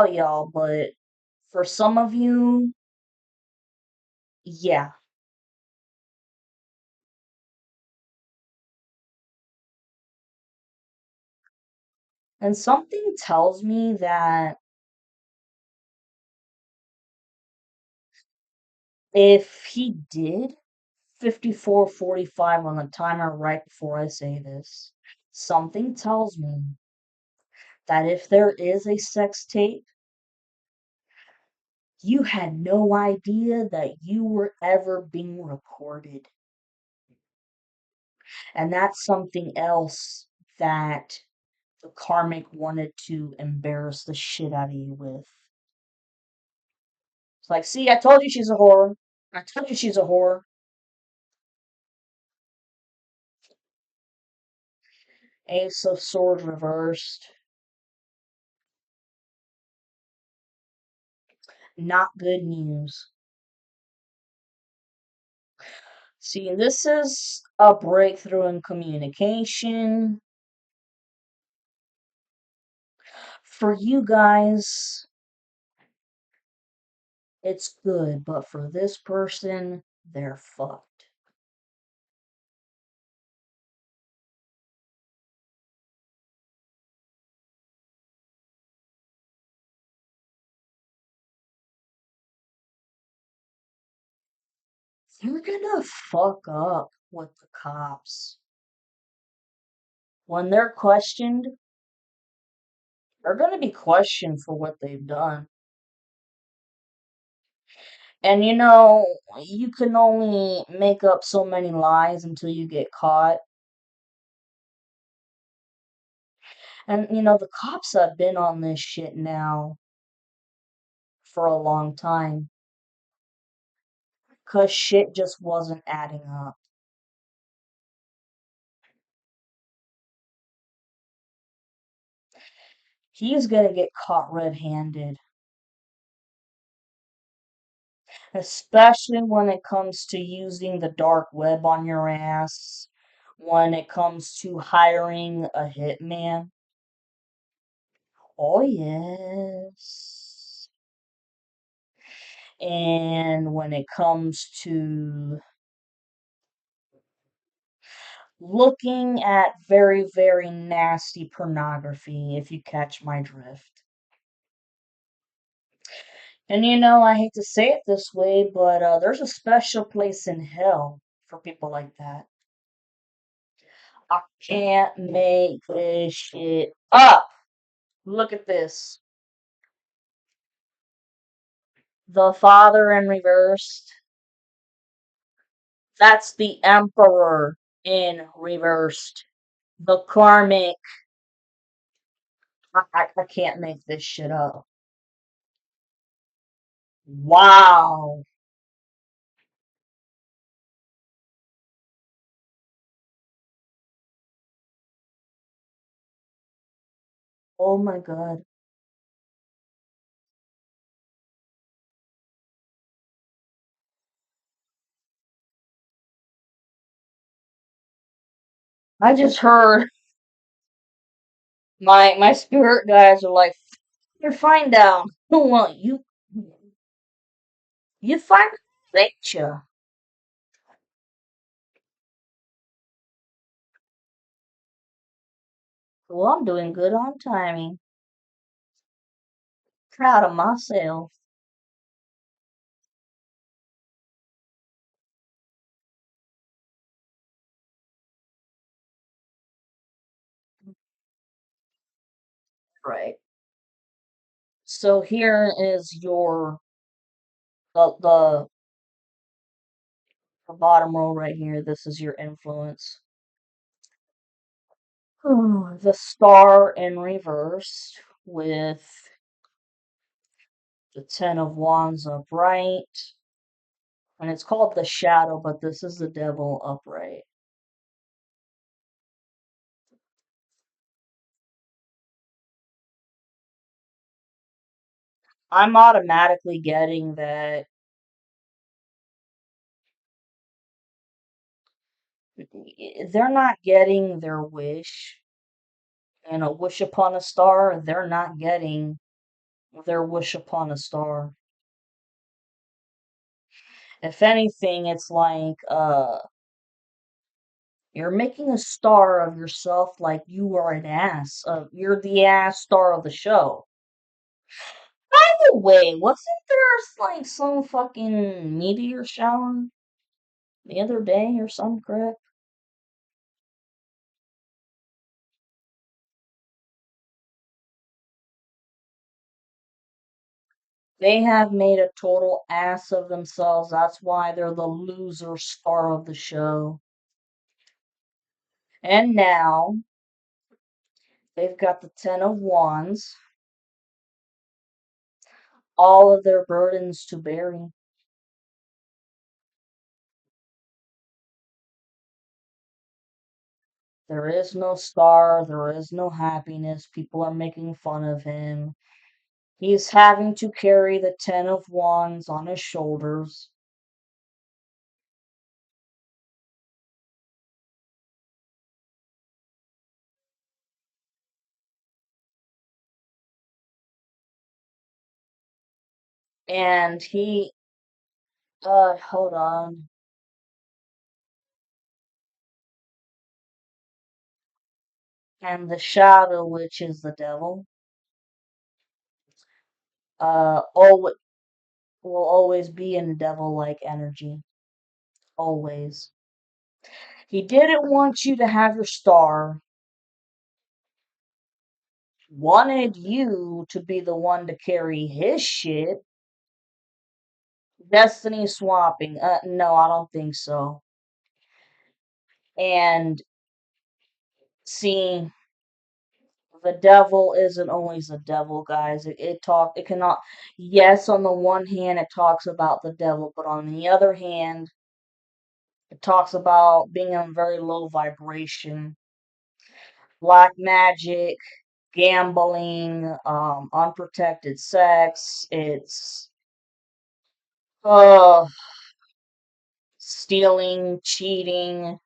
y'all, but for some of you, yeah. And something tells me that if he did 54:45 on the timer right before I say this, something tells me that if there is a sex tape, you had no idea that you were ever being recorded. And that's something else that the karmic wanted to embarrass the shit out of you with. It's like, see, I told you she's a whore. I told you she's a whore. Ace of Swords reversed. Not good news. See, this is a breakthrough in communication. For you guys, it's good, but for this person, they're fucked. They're gonna fuck up with the cops. When they're questioned, they're gonna be questioned for what they've done. And you can only make up so many lies until you get caught. And the cops have been on this shit now for a long time. 'Cause shit just wasn't adding up. He's gonna get caught red-handed. Especially when it comes to using the dark web on your ass. When it comes to hiring a hitman. Oh, yes. And when it comes to looking at very, very nasty pornography, if you catch my drift. And I hate to say it this way, but there's a special place in hell for people like that. I can't make this shit up. Look at this. The Father in reversed. That's the Emperor in reversed. The Karmic. I can't make this shit up. Wow. Oh my god. I just heard my spirit guys are like, you're fine down. Well, you find nature. Well, I'm doing good on timing. Proud of myself. Right. So here is the bottom row right here. This is your influence. The star in reverse with the Ten of Wands upright. And it's called the shadow, but this is the devil upright. I'm automatically getting that they're not getting their wish. Wish upon a star, they're not getting their wish upon a star. If anything, it's like you're making a star of yourself like you are an ass. You're the ass star of the show. By the way, wasn't there like some fucking meteor shower the other day or some crap? They have made a total ass of themselves. That's why they're the loser star of the show. And now they've got the Ten of Wands, all of their burdens to bear. There is no star, there is no happiness. People are making fun of him. He's having to carry the Ten of Wands on his shoulders. And hold on. And the shadow, which is the devil, always will always be in devil-like energy. Always. He didn't want you to have your star, wanted you to be the one to carry his shit. Destiny swapping. No, I don't think so. And see, the devil isn't always the devil, guys. It cannot, yes, on the one hand, it talks about the devil, but on the other hand, it talks about being in very low vibration, black magic, gambling, unprotected sex. It's uh stealing, cheating,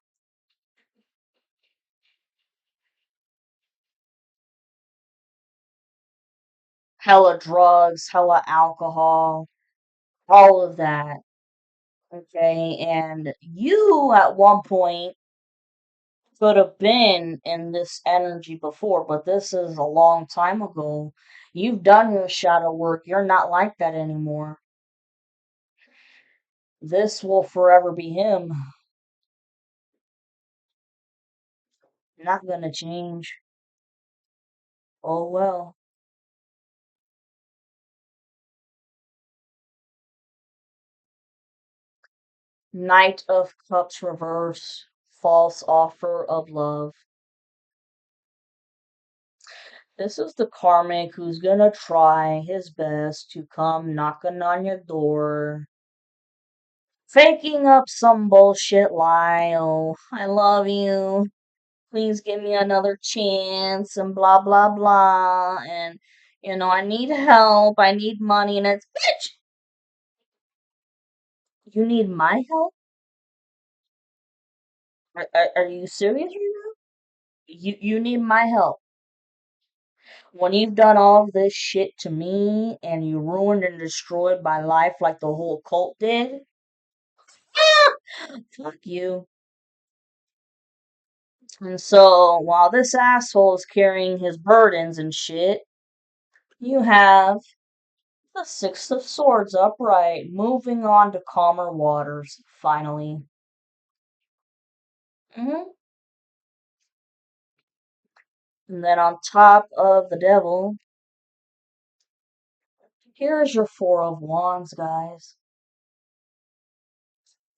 hella drugs, hella alcohol, all of that. Okay, and you at one point could have been in this energy before, but this is a long time ago. You've done your shadow work. You're not like that anymore. This will forever be him. Not gonna change. Oh well. Knight of Cups reverse. False offer of love. This is the karmic who's gonna try his best to come knocking on your door, faking up some bullshit lie. Oh, I love you. Please give me another chance, and blah, blah, blah. And, I need help. I need money. And it's, bitch, you need my help? Are you serious right now? You need my help. When you've done all this shit to me and you ruined and destroyed my life like the whole cult did, fuck you. And so while this asshole is carrying his burdens and shit, you have the Six of Swords upright, moving on to calmer waters, finally. hmm And then on top of the devil, here's your Four of Wands, guys.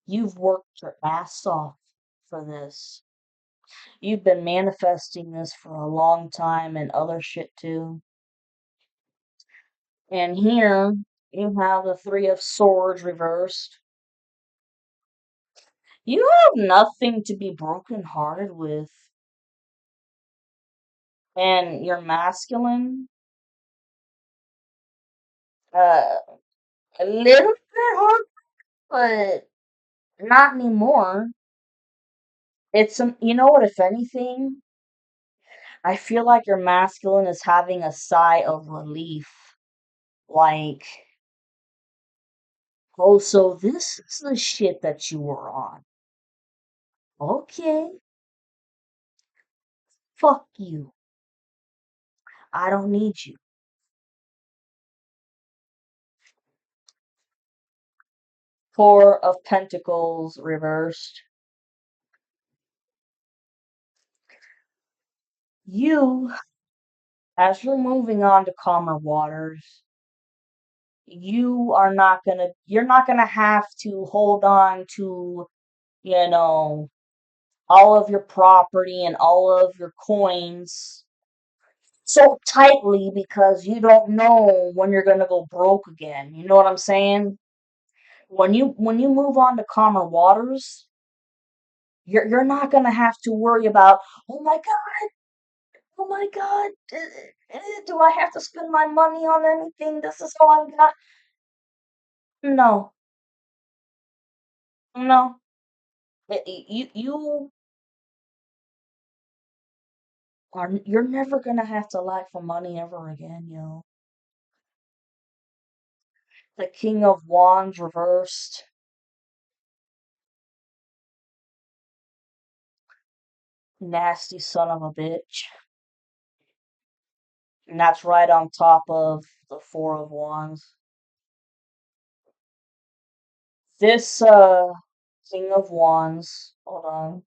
You've worked your ass off for this. You've been manifesting this for a long time and other shit too. And here you have the Three of Swords reversed. You have nothing to be brokenhearted with. And you're masculine, uh, a little bit hard, but not anymore. You know what, if anything, I feel like your masculine is having a sigh of relief. Like, oh, so this is the shit that you were on. Okay, fuck you. I don't need you. Four of Pentacles reversed. You, as you're moving on to calmer waters, you're not gonna have to hold on to, you know, all of your property and all of your coins so tightly because you don't know when you're gonna go broke again. You know what I'm saying? When you move on to calmer waters, You're not gonna have to worry about, oh my god, oh my god, do I have to spend my money on anything? This is all I got. No, no. You you're never gonna have to lack for money ever again, yo. The King of Wands reversed. Nasty son of a bitch. And that's right on top of the Four of Wands. This King of Wands, hold on.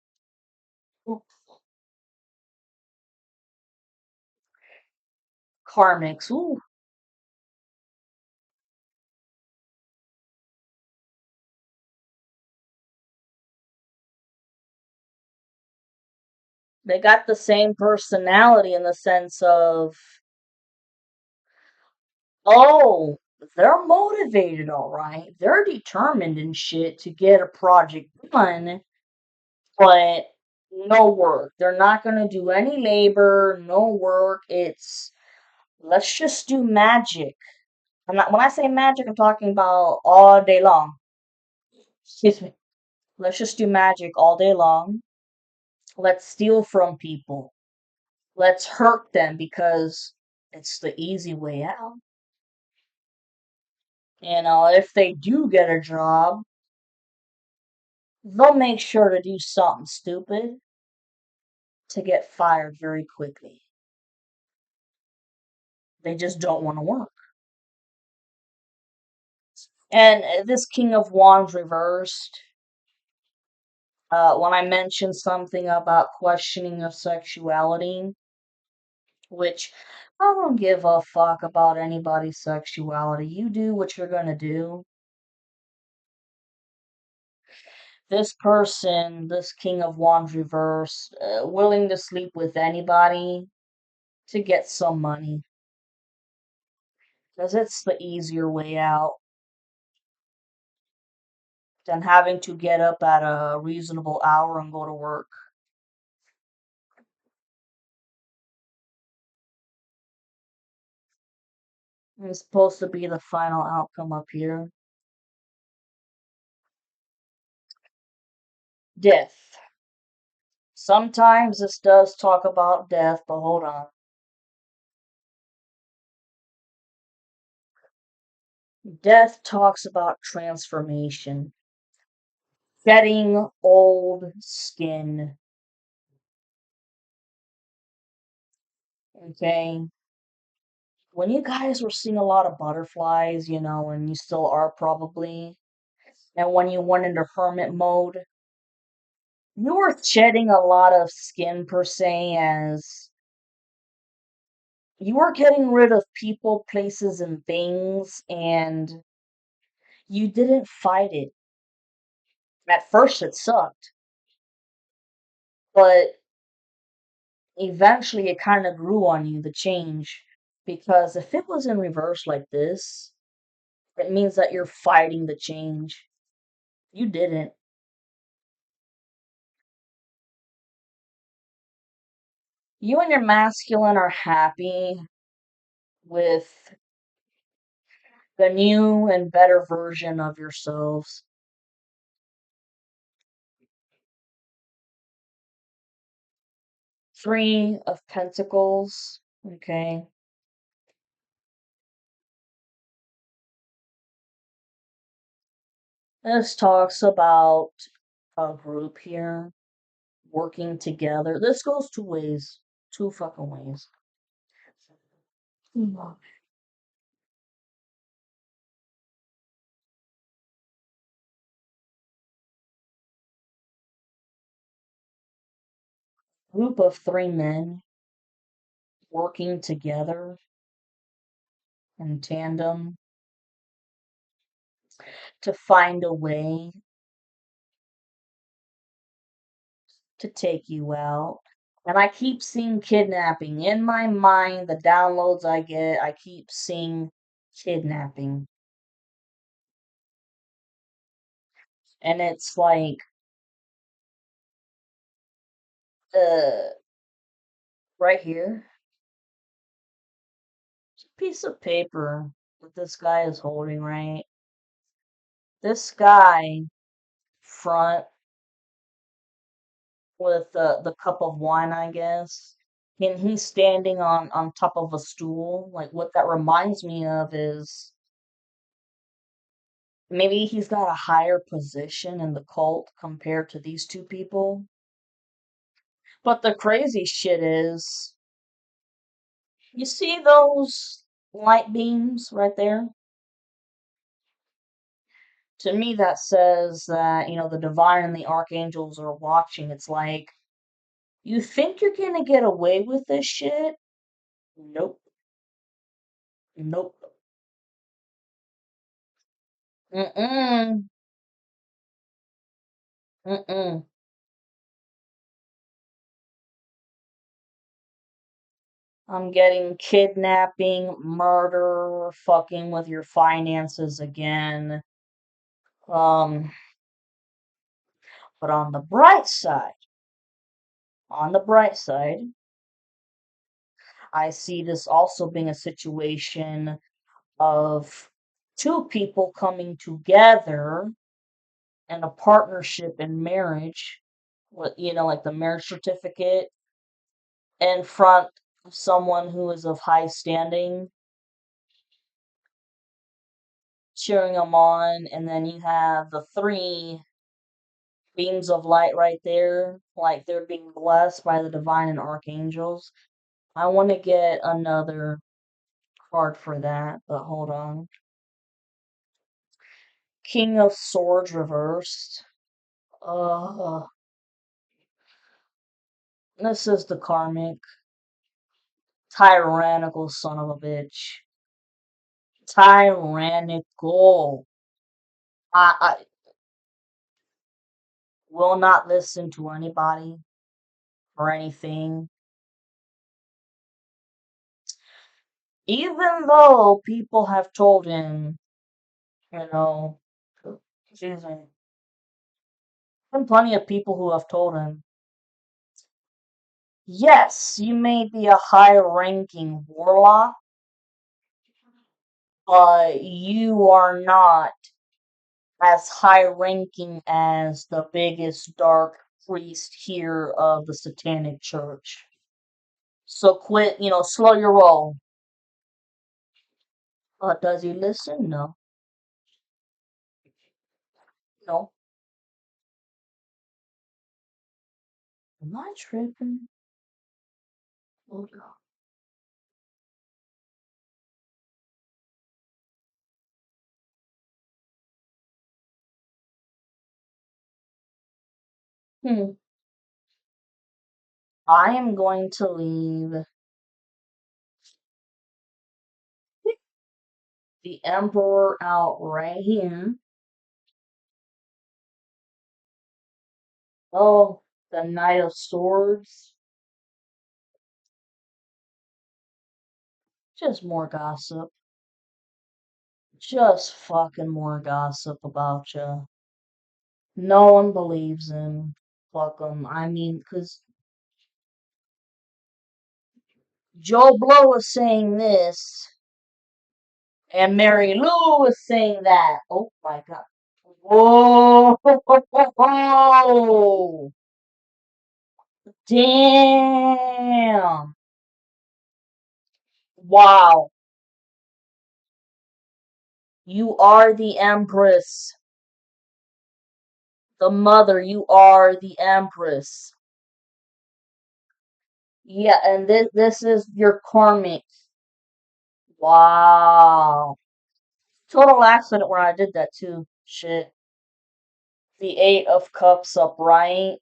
Karmics. Ooh, they got the same personality in the sense of, oh, they're motivated, all right. They're determined and shit to get a project done, but no work. They're not going to do any labor, no work. It's let's just do magic. I'm not, when I say magic, I'm talking about all day long. Excuse me. Let's just do magic all day long. Let's steal from people. Let's hurt them because it's the easy way out. You know, if they do get a job, they'll make sure to do something stupid to get fired very quickly. They just don't want to work. And this King of Wands reversed, when I mentioned something about questioning of sexuality, which I don't give a fuck about anybody's sexuality. You do what you're gonna do. This person, this King of Wands reverse, willing to sleep with anybody to get some money. Because it's the easier way out than having to get up at a reasonable hour and go to work. It's supposed to be the final outcome up here. Death. Sometimes this does talk about death, but hold on. Death talks about transformation, shedding old skin. Okay? When you guys were seeing a lot of butterflies, you know, and you still are probably, and when you went into hermit mode, you were shedding a lot of skin per se, as you were getting rid of people, places, and things, and you didn't fight it. At first, it sucked, but eventually it kind of grew on you, the change. Because if it was in reverse like this, it means that you're fighting the change. You didn't. You and your masculine are happy with the new and better version of yourselves. Three of Pentacles. Okay. This talks about a group here working together. This goes two ways. Two fucking ways. Mhm. Group of three men working together in tandem to find a way to take you out. And I keep seeing kidnapping. In my mind, the downloads I get, I keep seeing kidnapping. And it's like, Uh, right here. It's a piece of paper that this guy is holding, right? This guy, front with the cup of wine, I guess. And he's standing on top of a stool. Like what that reminds me of is maybe he's got a higher position in the cult compared to these two people. But the crazy shit is, you see those light beams right there? To me, that says that, the divine and the archangels are watching. It's like, you think you're gonna get away with this shit? Nope. Nope. Mm-mm. Mm-mm. I'm getting kidnapping, murder, fucking with your finances again. Um, but on the bright side, I see this also being a situation of two people coming together in a partnership in marriage with, like the marriage certificate in front of someone who is of high standing, cheering them on, and then you have the three beams of light right there, like they're being blessed by the divine and archangels. I want to get another card for that, but hold on. King of Swords reversed. Uh, this is the karmic. Tyrannical son of a bitch. Tyrannical. I will not listen to anybody or anything. Even though people have told him, you know, excuse me, been plenty of people who have told him, yes, you may be a high ranking warlock, but you are not as high ranking as the biggest dark priest here of the Satanic Church. So quit, slow your roll. Does he listen? No. No. Am I tripping? Oh, God. Hmm. I am going to leave the Emperor out right here. Oh, the Knight of Swords. Just more gossip. Just fucking more gossip about you. No one believes him. Fuck him. I mean, because Joe Blow is saying this, and Mary Lou is saying that. Oh my God. Whoa! Damn! Wow. You are the Empress. The mother, you are the Empress. Yeah, and this is your karmic. Wow. Total accident where I did that too. Shit. The Eight of Cups upright.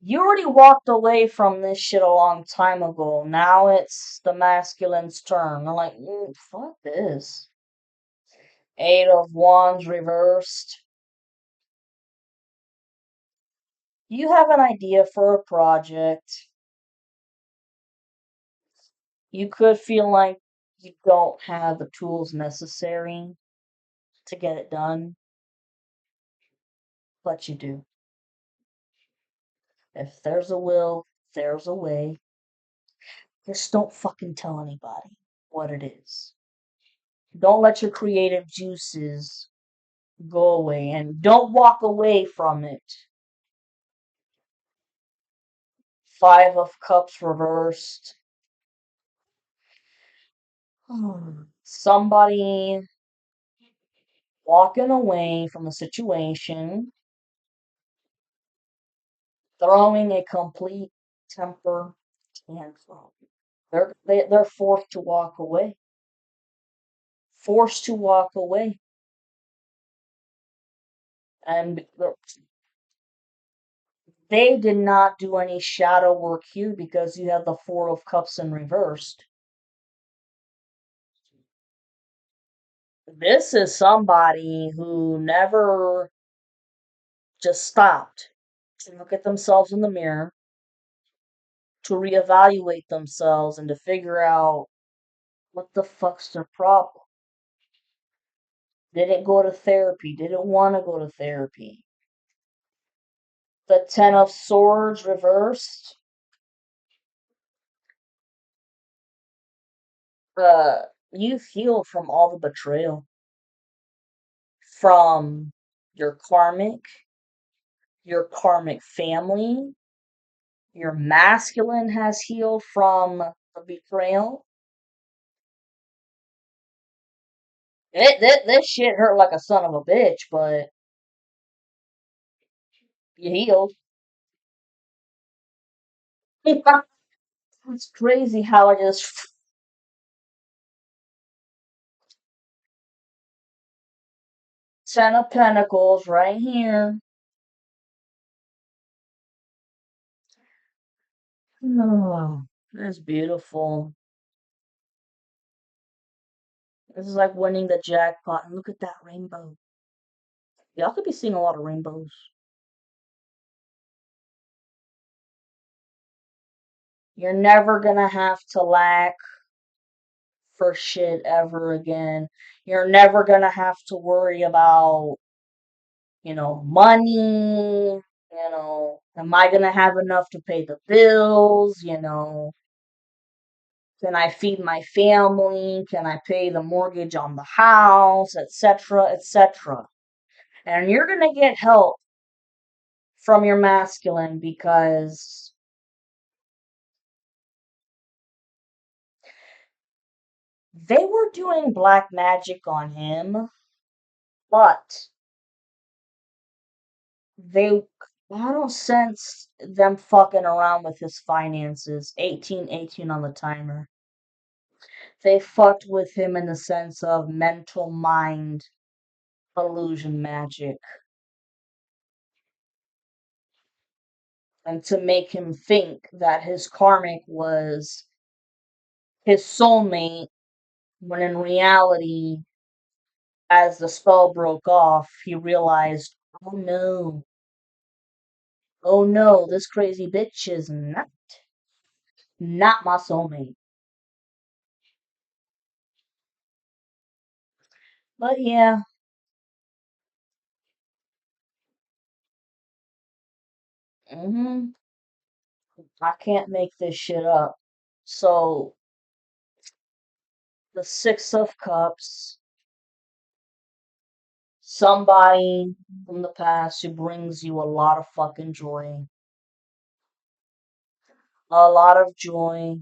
You already walked away from this shit a long time ago. Now it's the masculine's turn. I'm like, fuck this. Eight of Wands reversed. You have an idea for a project. You could feel like you don't have the tools necessary to get it done, but you do. If there's a will, there's a way. Just don't fucking tell anybody what it is. Don't let your creative juices go away and don't walk away from it. Five of Cups reversed. Somebody walking away from a situation, throwing a complete temper tantrum. They're forced to walk away. Forced to walk away. And they did not do any shadow work here because you have the Four of Cups in reversed. This is somebody who never just stopped to look at themselves in the mirror, to reevaluate themselves, and to figure out what the fuck's their problem. Didn't go to therapy, didn't want to go to therapy. The Ten of Swords reversed. You've healed from all the betrayal from your karmic family. Your masculine has healed from the betrayal. This shit hurt like a son of a bitch, but you healed. It's crazy how I just Ten of Pentacles right here. Oh, that's beautiful. This is like winning the jackpot. And look at that rainbow. Y'all could be seeing a lot of rainbows. You're never gonna have to lack for shit ever again. You're never gonna have to worry about, money. Am I gonna have enough to pay the bills? Can I feed my family? Can I pay the mortgage on the house, etc., etc.? And you're gonna get help from your masculine because they were doing black magic on him, but they I don't sense them fucking around with his finances. 1818 on the timer. They fucked with him in the sense of mental mind illusion magic. And to make him think that his karmic was his soulmate, when in reality, as the spell broke off, he realized, oh no, this crazy bitch is not my soulmate. But yeah, hmm I can't make this shit up. So, the Six of Cups, somebody from the past who brings you a lot of fucking joy. A lot of joy.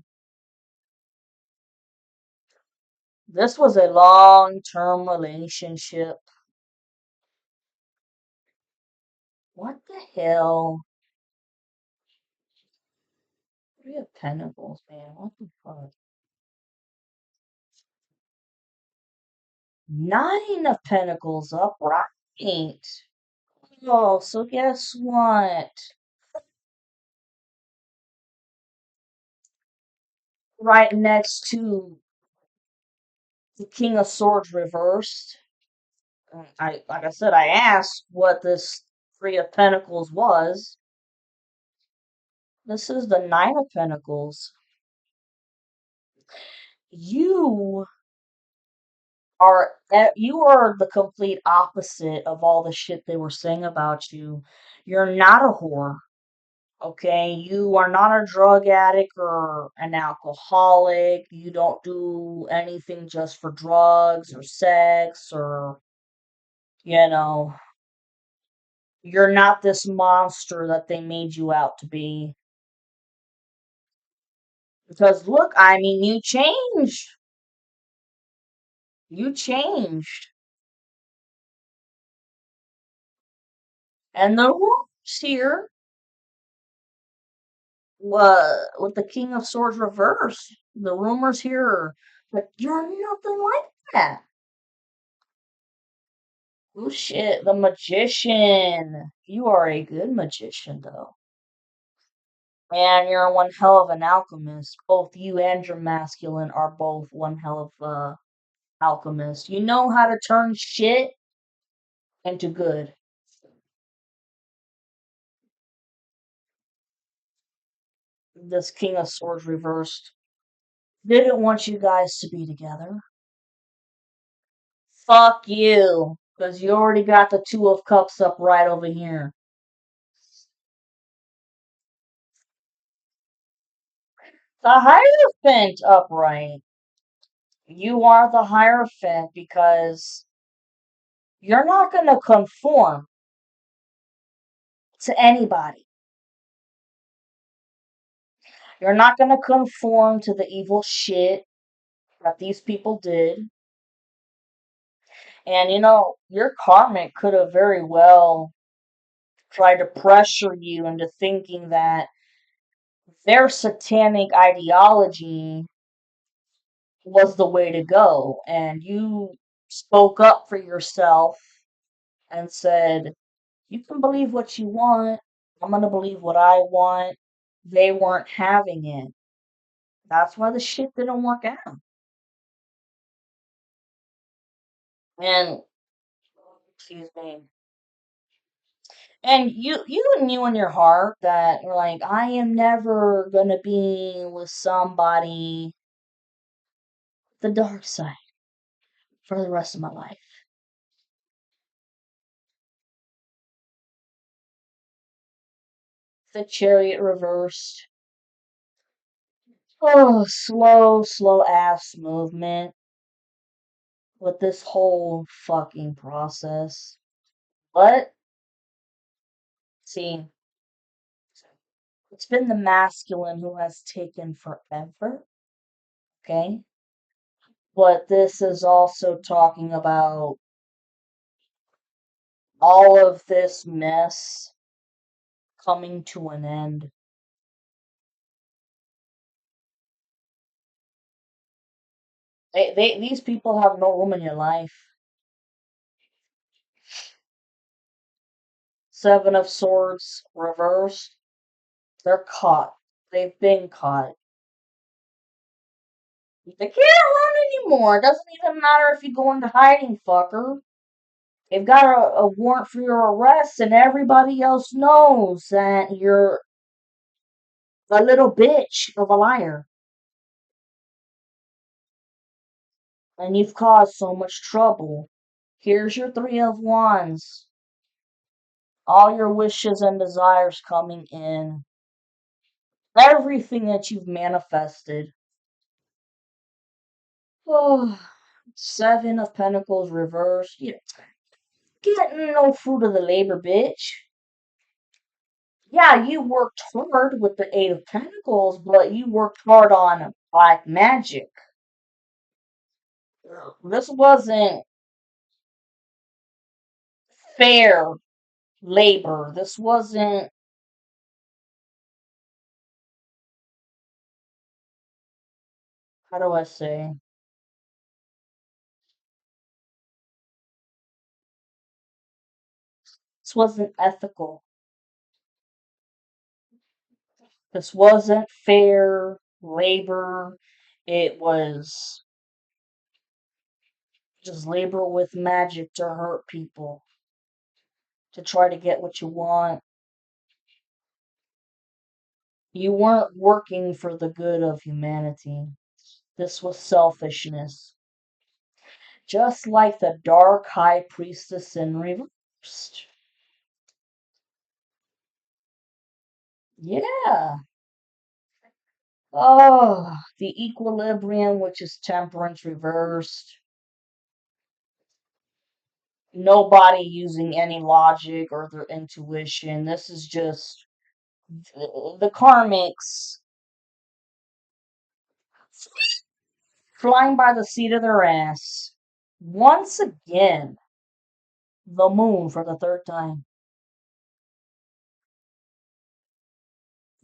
This was a long-term relationship. What the hell? Three of Pentacles, man. What the fuck? Nine of Pentacles upright. Oh, so guess what? Right next to the King of Swords reversed. Like I said, I asked what this Three of Pentacles was. This is the Nine of Pentacles. You you are the complete opposite of all the shit they were saying about you. You're not a whore. Okay, you are not a drug addict or an alcoholic. You don't do anything just for drugs or sex or, you know, you're not this monster that they made you out to be. Because look, I mean, you changed. You changed. And the rules here, with the King of Swords reversed, the rumors here are that you're nothing like that. Oh shit, the magician. You are a good magician, though. And you're one hell of an alchemist. Both you and your masculine are both one hell of alchemist. You know how to turn shit into good. This King of Swords reversed didn't want you guys to be together. Fuck you. Because you already got the Two of Cups up right over here. The Hierophant upright. You are the Hierophant because you're not going to conform to anybody. You're not going to conform to the evil shit that these people did. And your karmic could have very well tried to pressure you into thinking that their satanic ideology was the way to go. And you spoke up for yourself and said, you can believe what you want. I'm going to believe what I want. They weren't having it. That's why the shit didn't work out. And, excuse me. And you knew in your heart that you're like, I am never gonna be with somebody the dark side for the rest of my life. The chariot reversed. Oh, slow ass movement with this whole fucking process. But see, it's been the masculine who has taken forever, okay? But this is also talking about all of this mess coming to an end. These people have no room in your life. Seven of Swords reversed. They're caught. They've been caught. They can't run anymore. It doesn't even matter if you go into hiding, fucker. They've got a warrant for your arrest, and everybody else knows that you're a little bitch of a liar. And you've caused so much trouble. Here's your Three of Wands. All your wishes and desires coming in. Everything that you've manifested. Oh, Seven of Pentacles reversed. You getting no fruit of the labor, bitch. Yeah, you worked hard with the Eight of Pentacles, but you worked hard on black magic. This wasn't fair labor. This wasn't, how do I say? This wasn't ethical. This wasn't fair labor. It was just labor with magic to hurt people, to try to get what you want. You weren't working for the good of humanity. This was selfishness. Just like the dark high priestess in reversed. Yeah. Oh, the equilibrium, which is temperance reversed. Nobody using any logic or their intuition. This is just the karmics flying by the seat of their ass. Once again, the moon for the third time.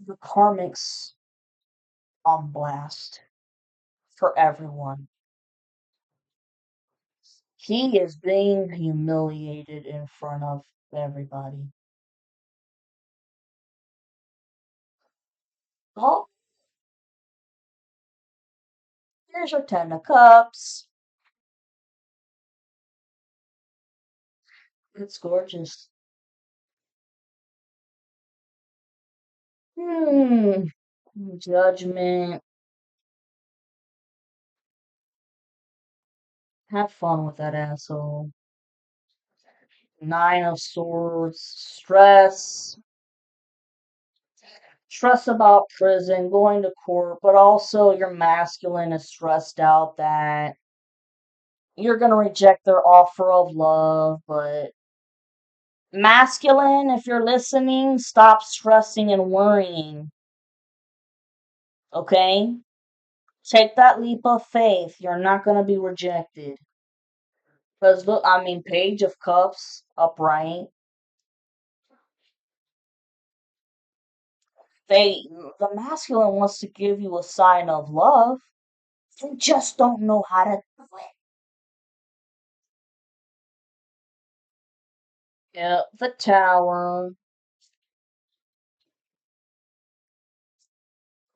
The karmics on blast for everyone. He is being humiliated in front of everybody. Oh, here's your Ten of Cups. It's gorgeous. Hmm. Judgment. Have fun with that asshole. Nine of Swords. Stress. Stress about prison, going to court, but also your masculine is stressed out that you're going to reject their offer of love, but masculine, if you're listening, stop stressing and worrying. Okay? Take that leap of faith. You're not going to be rejected. Because look, I mean, Page of Cups, upright. They, the masculine wants to give you a sign of love. They just don't know how to do it. Yeah, the Tower.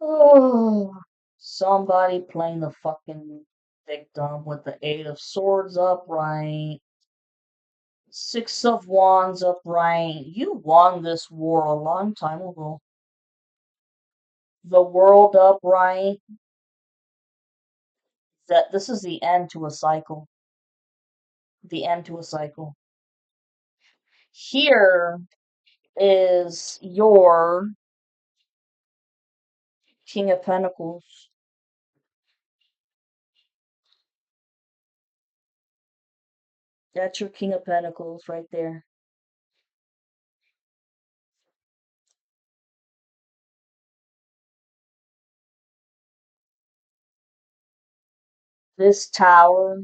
Oh, somebody playing the fucking victim with the Eight of Swords upright. Six of Wands upright. You won this war a long time ago. The World upright. That this is the end to a cycle. The end to a cycle. Here is your King of Pentacles. That's your King of Pentacles right there. This Tower.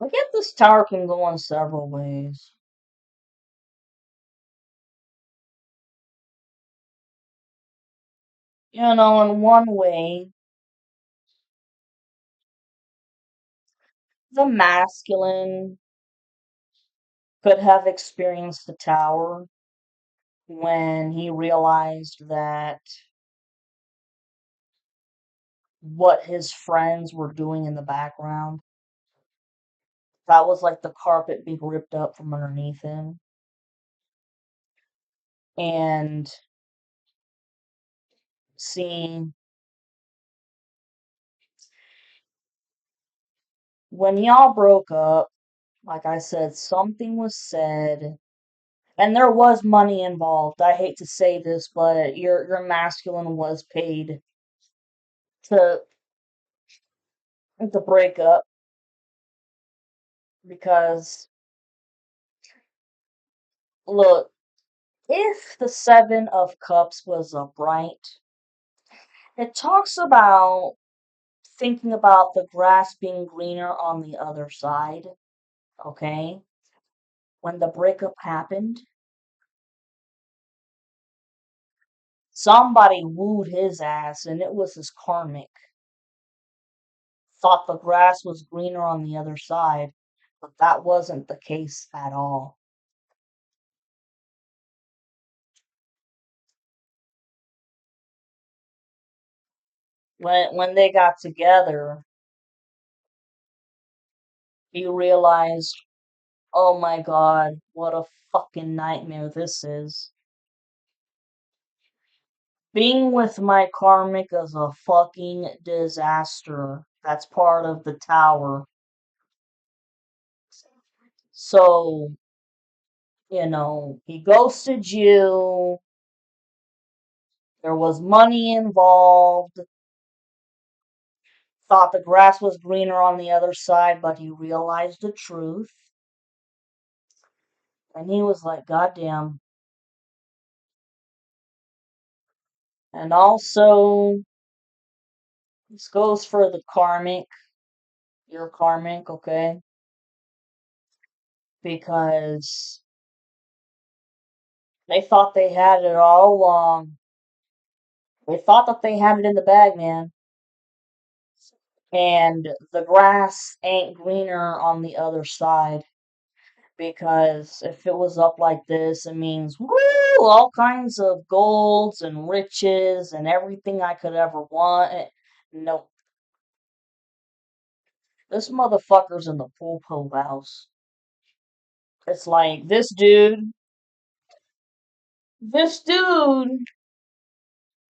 I get this tower can go in several ways. You know, in one way, the masculine could have experienced the tower when he realized that what his friends were doing in the background, that was like the carpet being ripped up from underneath him. And seeing when y'all broke up, like I said, something was said, and there was money involved. I hate to say this, but your masculine was paid to break up because look, if the Seven of Cups was upright, it talks about thinking about the grass being greener on the other side. Okay, when the breakup happened, somebody wooed his ass, and it was his karmic. Thought the grass was greener on the other side, but that wasn't the case at all. When they got together, he realized, oh my god, what a fucking nightmare this is. Being with my karmic is a fucking disaster. That's part of the tower. So, he ghosted you. There was money involved. Thought the grass was greener on the other side, but he realized the truth. And he was like, goddamn. And also, this goes for the karmic. You're karmic, okay? Because they thought they had it all along. They thought that they had it in the bag, man. And the grass ain't greener on the other side. Because if it was up like this, it means, woo, all kinds of golds and riches and everything I could ever want. Nope. This motherfucker's in the pool house. It's like, this dude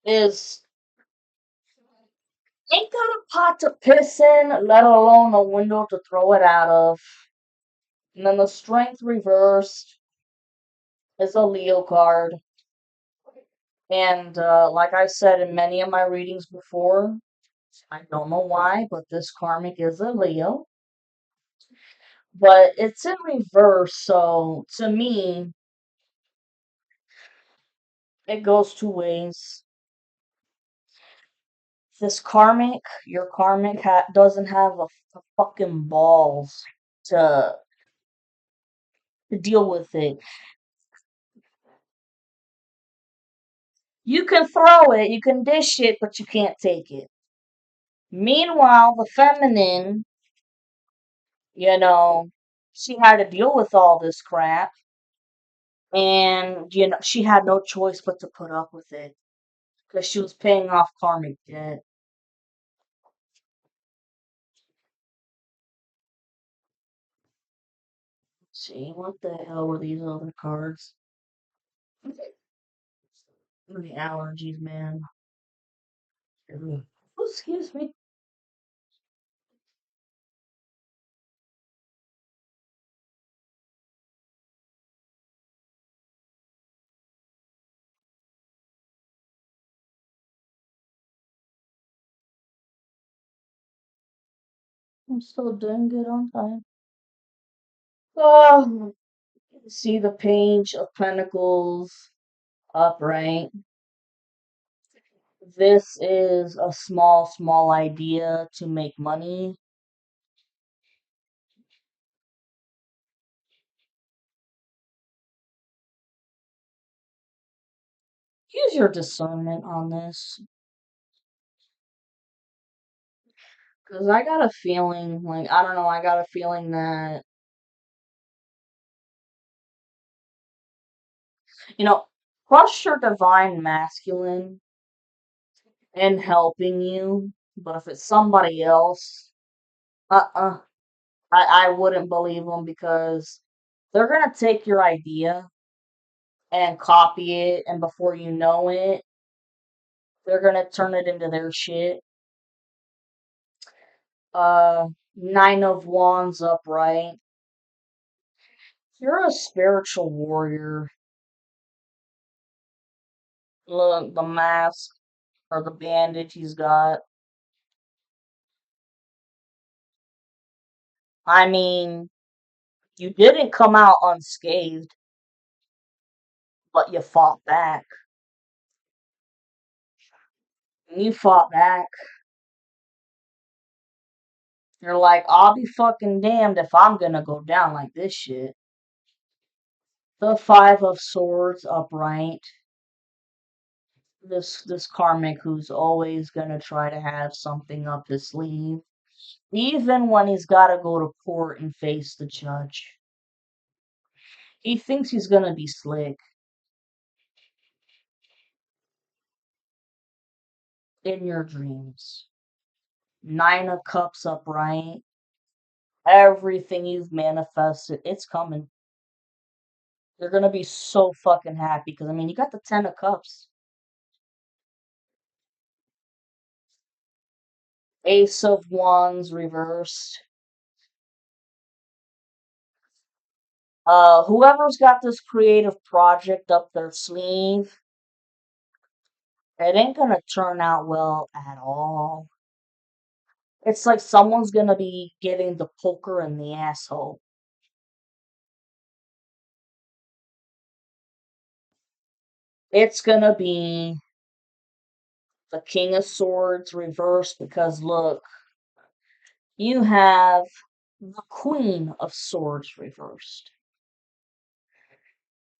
is ain't got a pot to piss in, let alone a window to throw it out of. And then the strength reversed is a Leo card. And like I said in many of my readings before, I don't know why, but this karmic is a Leo. But it's in reverse, so to me, it goes two ways. This karmic, your karmic doesn't have a fucking balls to to deal with it. You can throw it, you can dish it, but you can't take it. Meanwhile, the feminine, you know, she had to deal with all this crap, and she had no choice but to put up with it because she was paying off karmic debt. Let's see, what the hell were these other cards? The allergies, man. Ugh. Oh, excuse me. I'm still doing good on time. Oh, see the page of pentacles upright. This is a small idea to make money. Use your discernment on this. Because I got a feeling, like, I don't know, I got a feeling that, you know, trust your divine masculine in helping you. But if it's somebody else, uh-uh, I wouldn't believe them because they're going to take your idea and copy it, and before you know it, they're going to turn it into their shit. Uh, Nine of Wands upright. You're a spiritual warrior. Look, the mask or the bandage he's got. I mean, you didn't come out unscathed, but you fought back. And you fought back. You're like, I'll be fucking damned if I'm gonna go down like this shit. The Five of Swords upright. This karmic who's always gonna try to have something up his sleeve, even when he's gotta go to court and face the judge. He thinks he's gonna be slick in your dreams. Nine of Cups upright. Everything you've manifested, it's coming. You're gonna be so fucking happy because I mean, you got the Ten of Cups. Ace of Wands reversed. Whoever's got this creative project up their sleeve, it ain't gonna turn out well at all. It's like someone's gonna be getting the poker in the asshole. It's gonna be the King of Swords reversed because look, you have the Queen of Swords reversed.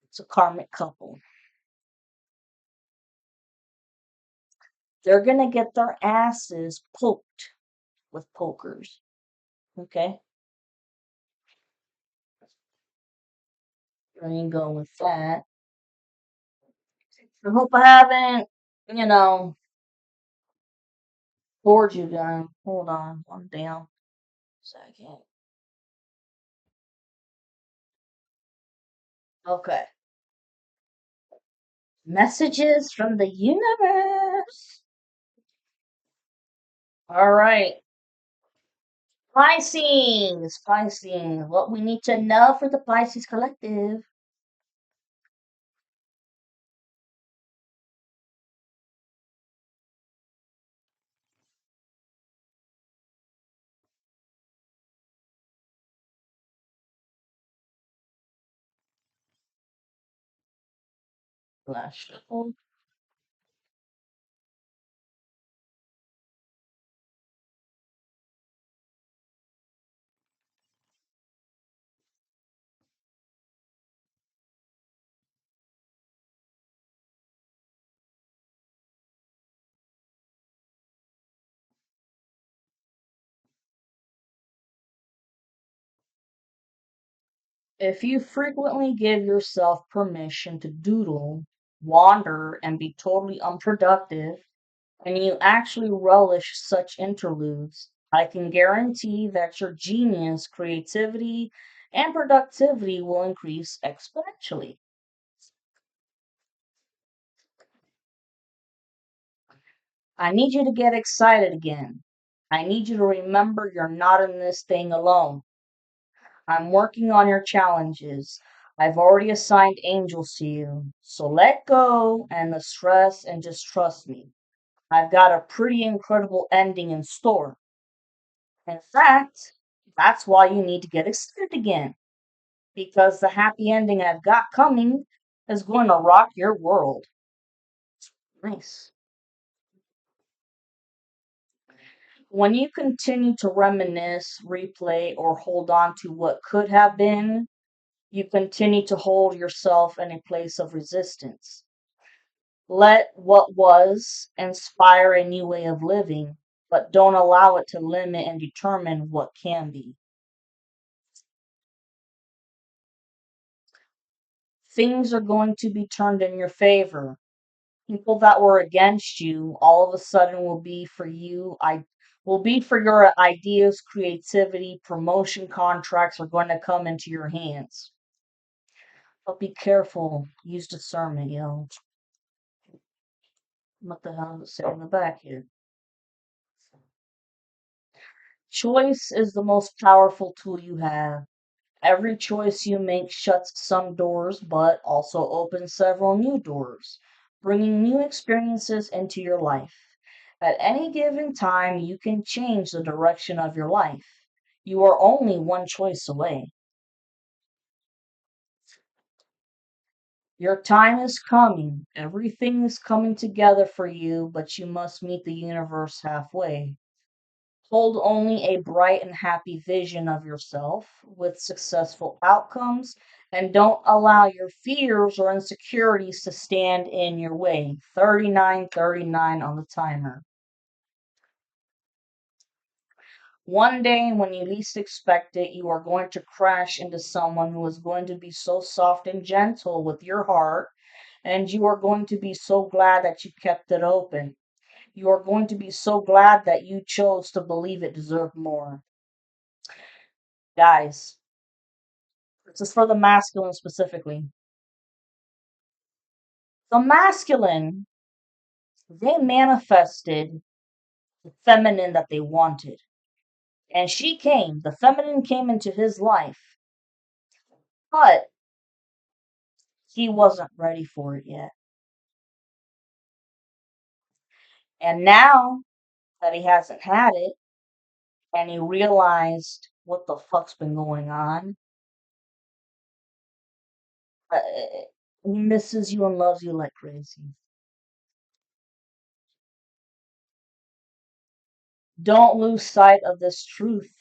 It's a karmic couple. They're gonna get their asses poked with pokers. Okay? There you go with that. I hope I haven't, you know, bored you guys. Hold on, one damn second. Okay. Messages from the universe. All right. Pisces. Pisces. What we need to know for the Pisces collective. Last shuffle. If you frequently give yourself permission to doodle, wander, and be totally unproductive, and you actually relish such interludes, I can guarantee that your genius, creativity, and productivity will increase exponentially. I need you to get excited again. I need you to remember you're not in this thing alone. I'm working on your challenges. I've already assigned angels to you. So let go and the stress and just trust me. I've got a pretty incredible ending in store. In fact, that's why you need to get excited again. Because the happy ending I've got coming is going to rock your world. Nice. When you continue to reminisce, replay, or hold on to what could have been, you continue to hold yourself in a place of resistance. Let what was inspire a new way of living, but don't allow it to limit and determine what can be. Things are going to be turned in your favor. People that were against you all of a sudden will be for you. I will be for your ideas, creativity, promotion contracts are going to come into your hands. But be careful. Use discernment, yo. What the hell is it say in the back here? Choice is the most powerful tool you have. Every choice you make shuts some doors, but also opens several new doors, bringing new experiences into your life. At any given time, you can change the direction of your life. You are only one choice away. Your time is coming. Everything is coming together for you, but you must meet the universe halfway. Hold only a bright and happy vision of yourself with successful outcomes and don't allow your fears or insecurities to stand in your way. 3939 on the timer. One day, when you least expect it, you are going to crash into someone who is going to be so soft and gentle with your heart, and you are going to be so glad that you kept it open. You are going to be so glad that you chose to believe it deserved more. Guys, this is for the masculine specifically. The masculine, they manifested the feminine that they wanted. And she came, the feminine came into his life, but he wasn't ready for it yet. And now that he hasn't had it, and he realized what the fuck's been going on, uh, he misses you and loves you like crazy. Don't lose sight of this truth.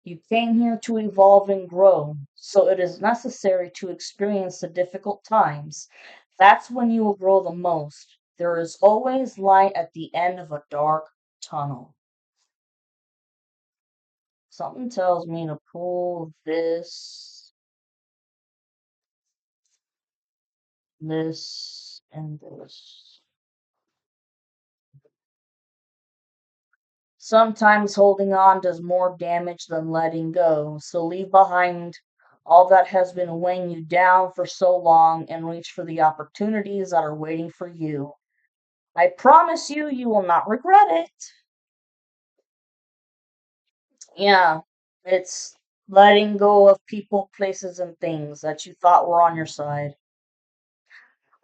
You came here to evolve and grow, so it is necessary to experience the difficult times. That's when you will grow the most. There is always light at the end of a dark tunnel. Something tells me to pull this, and this. Sometimes holding on does more damage than letting go, so leave behind all that has been weighing you down for so long and reach for the opportunities that are waiting for you. I promise you, you will not regret it. Yeah, it's letting go of people, places, and things that you thought were on your side.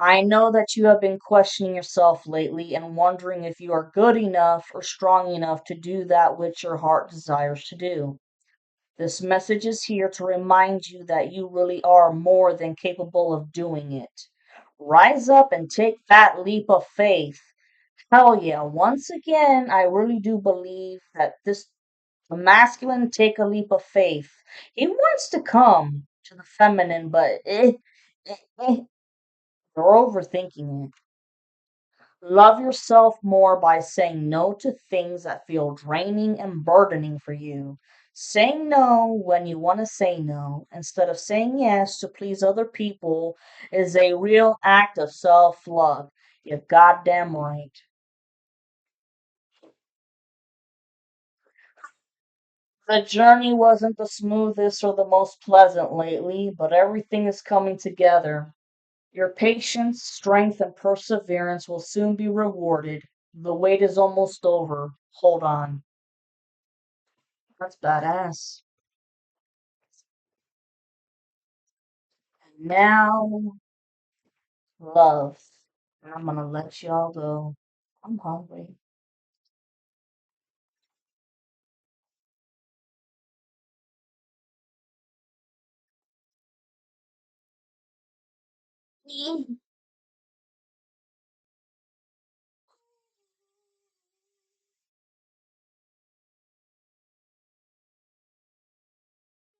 I know that you have been questioning yourself lately and wondering if you are good enough or strong enough to do that which your heart desires to do. This message is here to remind you that you really are more than capable of doing it. Rise up and take that leap of faith. Hell yeah, once again, I really do believe that the masculine take a leap of faith. He wants to come to the feminine, but they're overthinking it. Love yourself more by saying no to things that feel draining and burdening for you. Saying no when you want to say no instead of saying yes to please other people is a real act of self love. You're goddamn right. The journey wasn't the smoothest or the most pleasant lately, but everything is coming together. Your patience, strength, and perseverance will soon be rewarded. The wait is almost over. Hold on. That's badass. Now, love. And I'm gonna let y'all go. I'm hungry.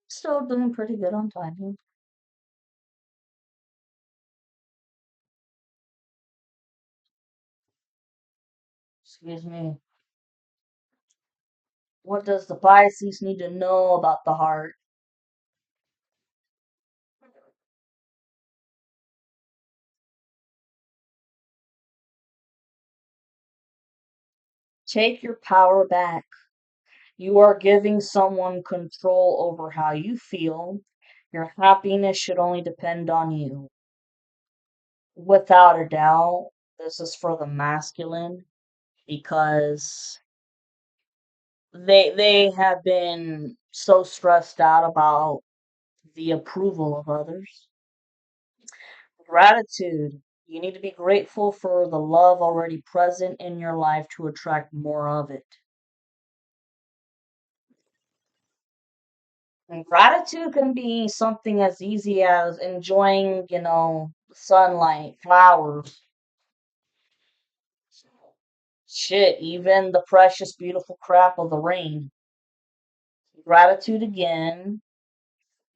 Still doing pretty good on timing. Excuse me. What does the Pisces need to know about the heart? Take your power back. You are giving someone control over how you feel. Your happiness should only depend on you. Without a doubt, this is for the masculine because they have been so stressed out about the approval of others. Gratitude. You need to be grateful for the love already present in your life to attract more of it. And gratitude can be something as easy as enjoying, sunlight, flowers, shit, even the precious, beautiful crap of the rain. Gratitude again.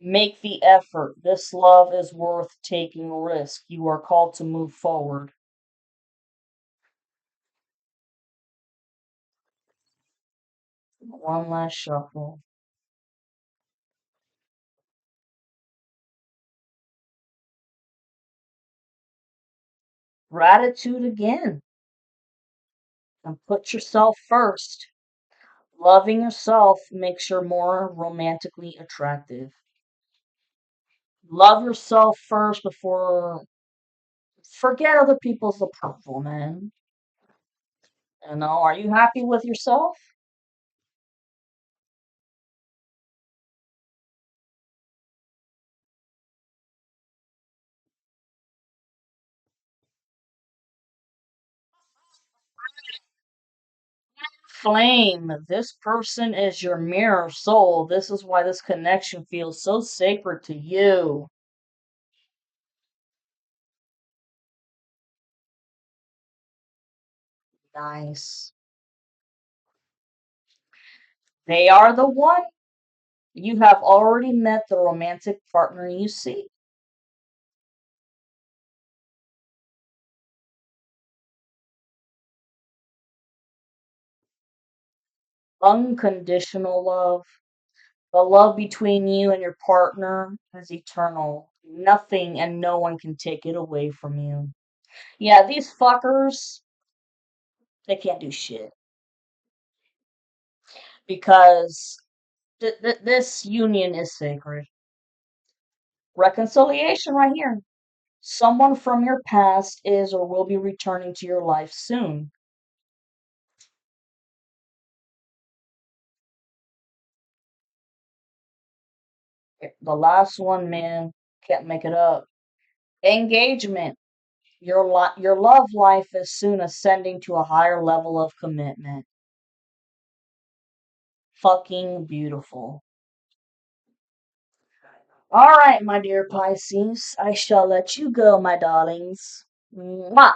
Make the effort. This love is worth taking a risk. You are called to move forward. One last shuffle. Gratitude again. And put yourself first. Loving yourself makes you more romantically attractive. Love yourself first before forget other people's approval, man. Are you happy with yourself? Flame, this person is your mirror soul. This is why this connection feels so sacred to you. Nice. They are the one. You have already met the romantic partner you seek. Unconditional love. The love between you and your partner is eternal. Nothing and no one can take it away from you. Yeah, these fuckers, they can't do shit because this union is sacred. Reconciliation right here. Someone from your past is or will be returning to your life soon. The last one, man, can't make it up. Engagement. Your love life is soon ascending to a higher level of commitment. Fucking beautiful. All right, my dear Pisces, I shall let you go, my darlings. Mwah!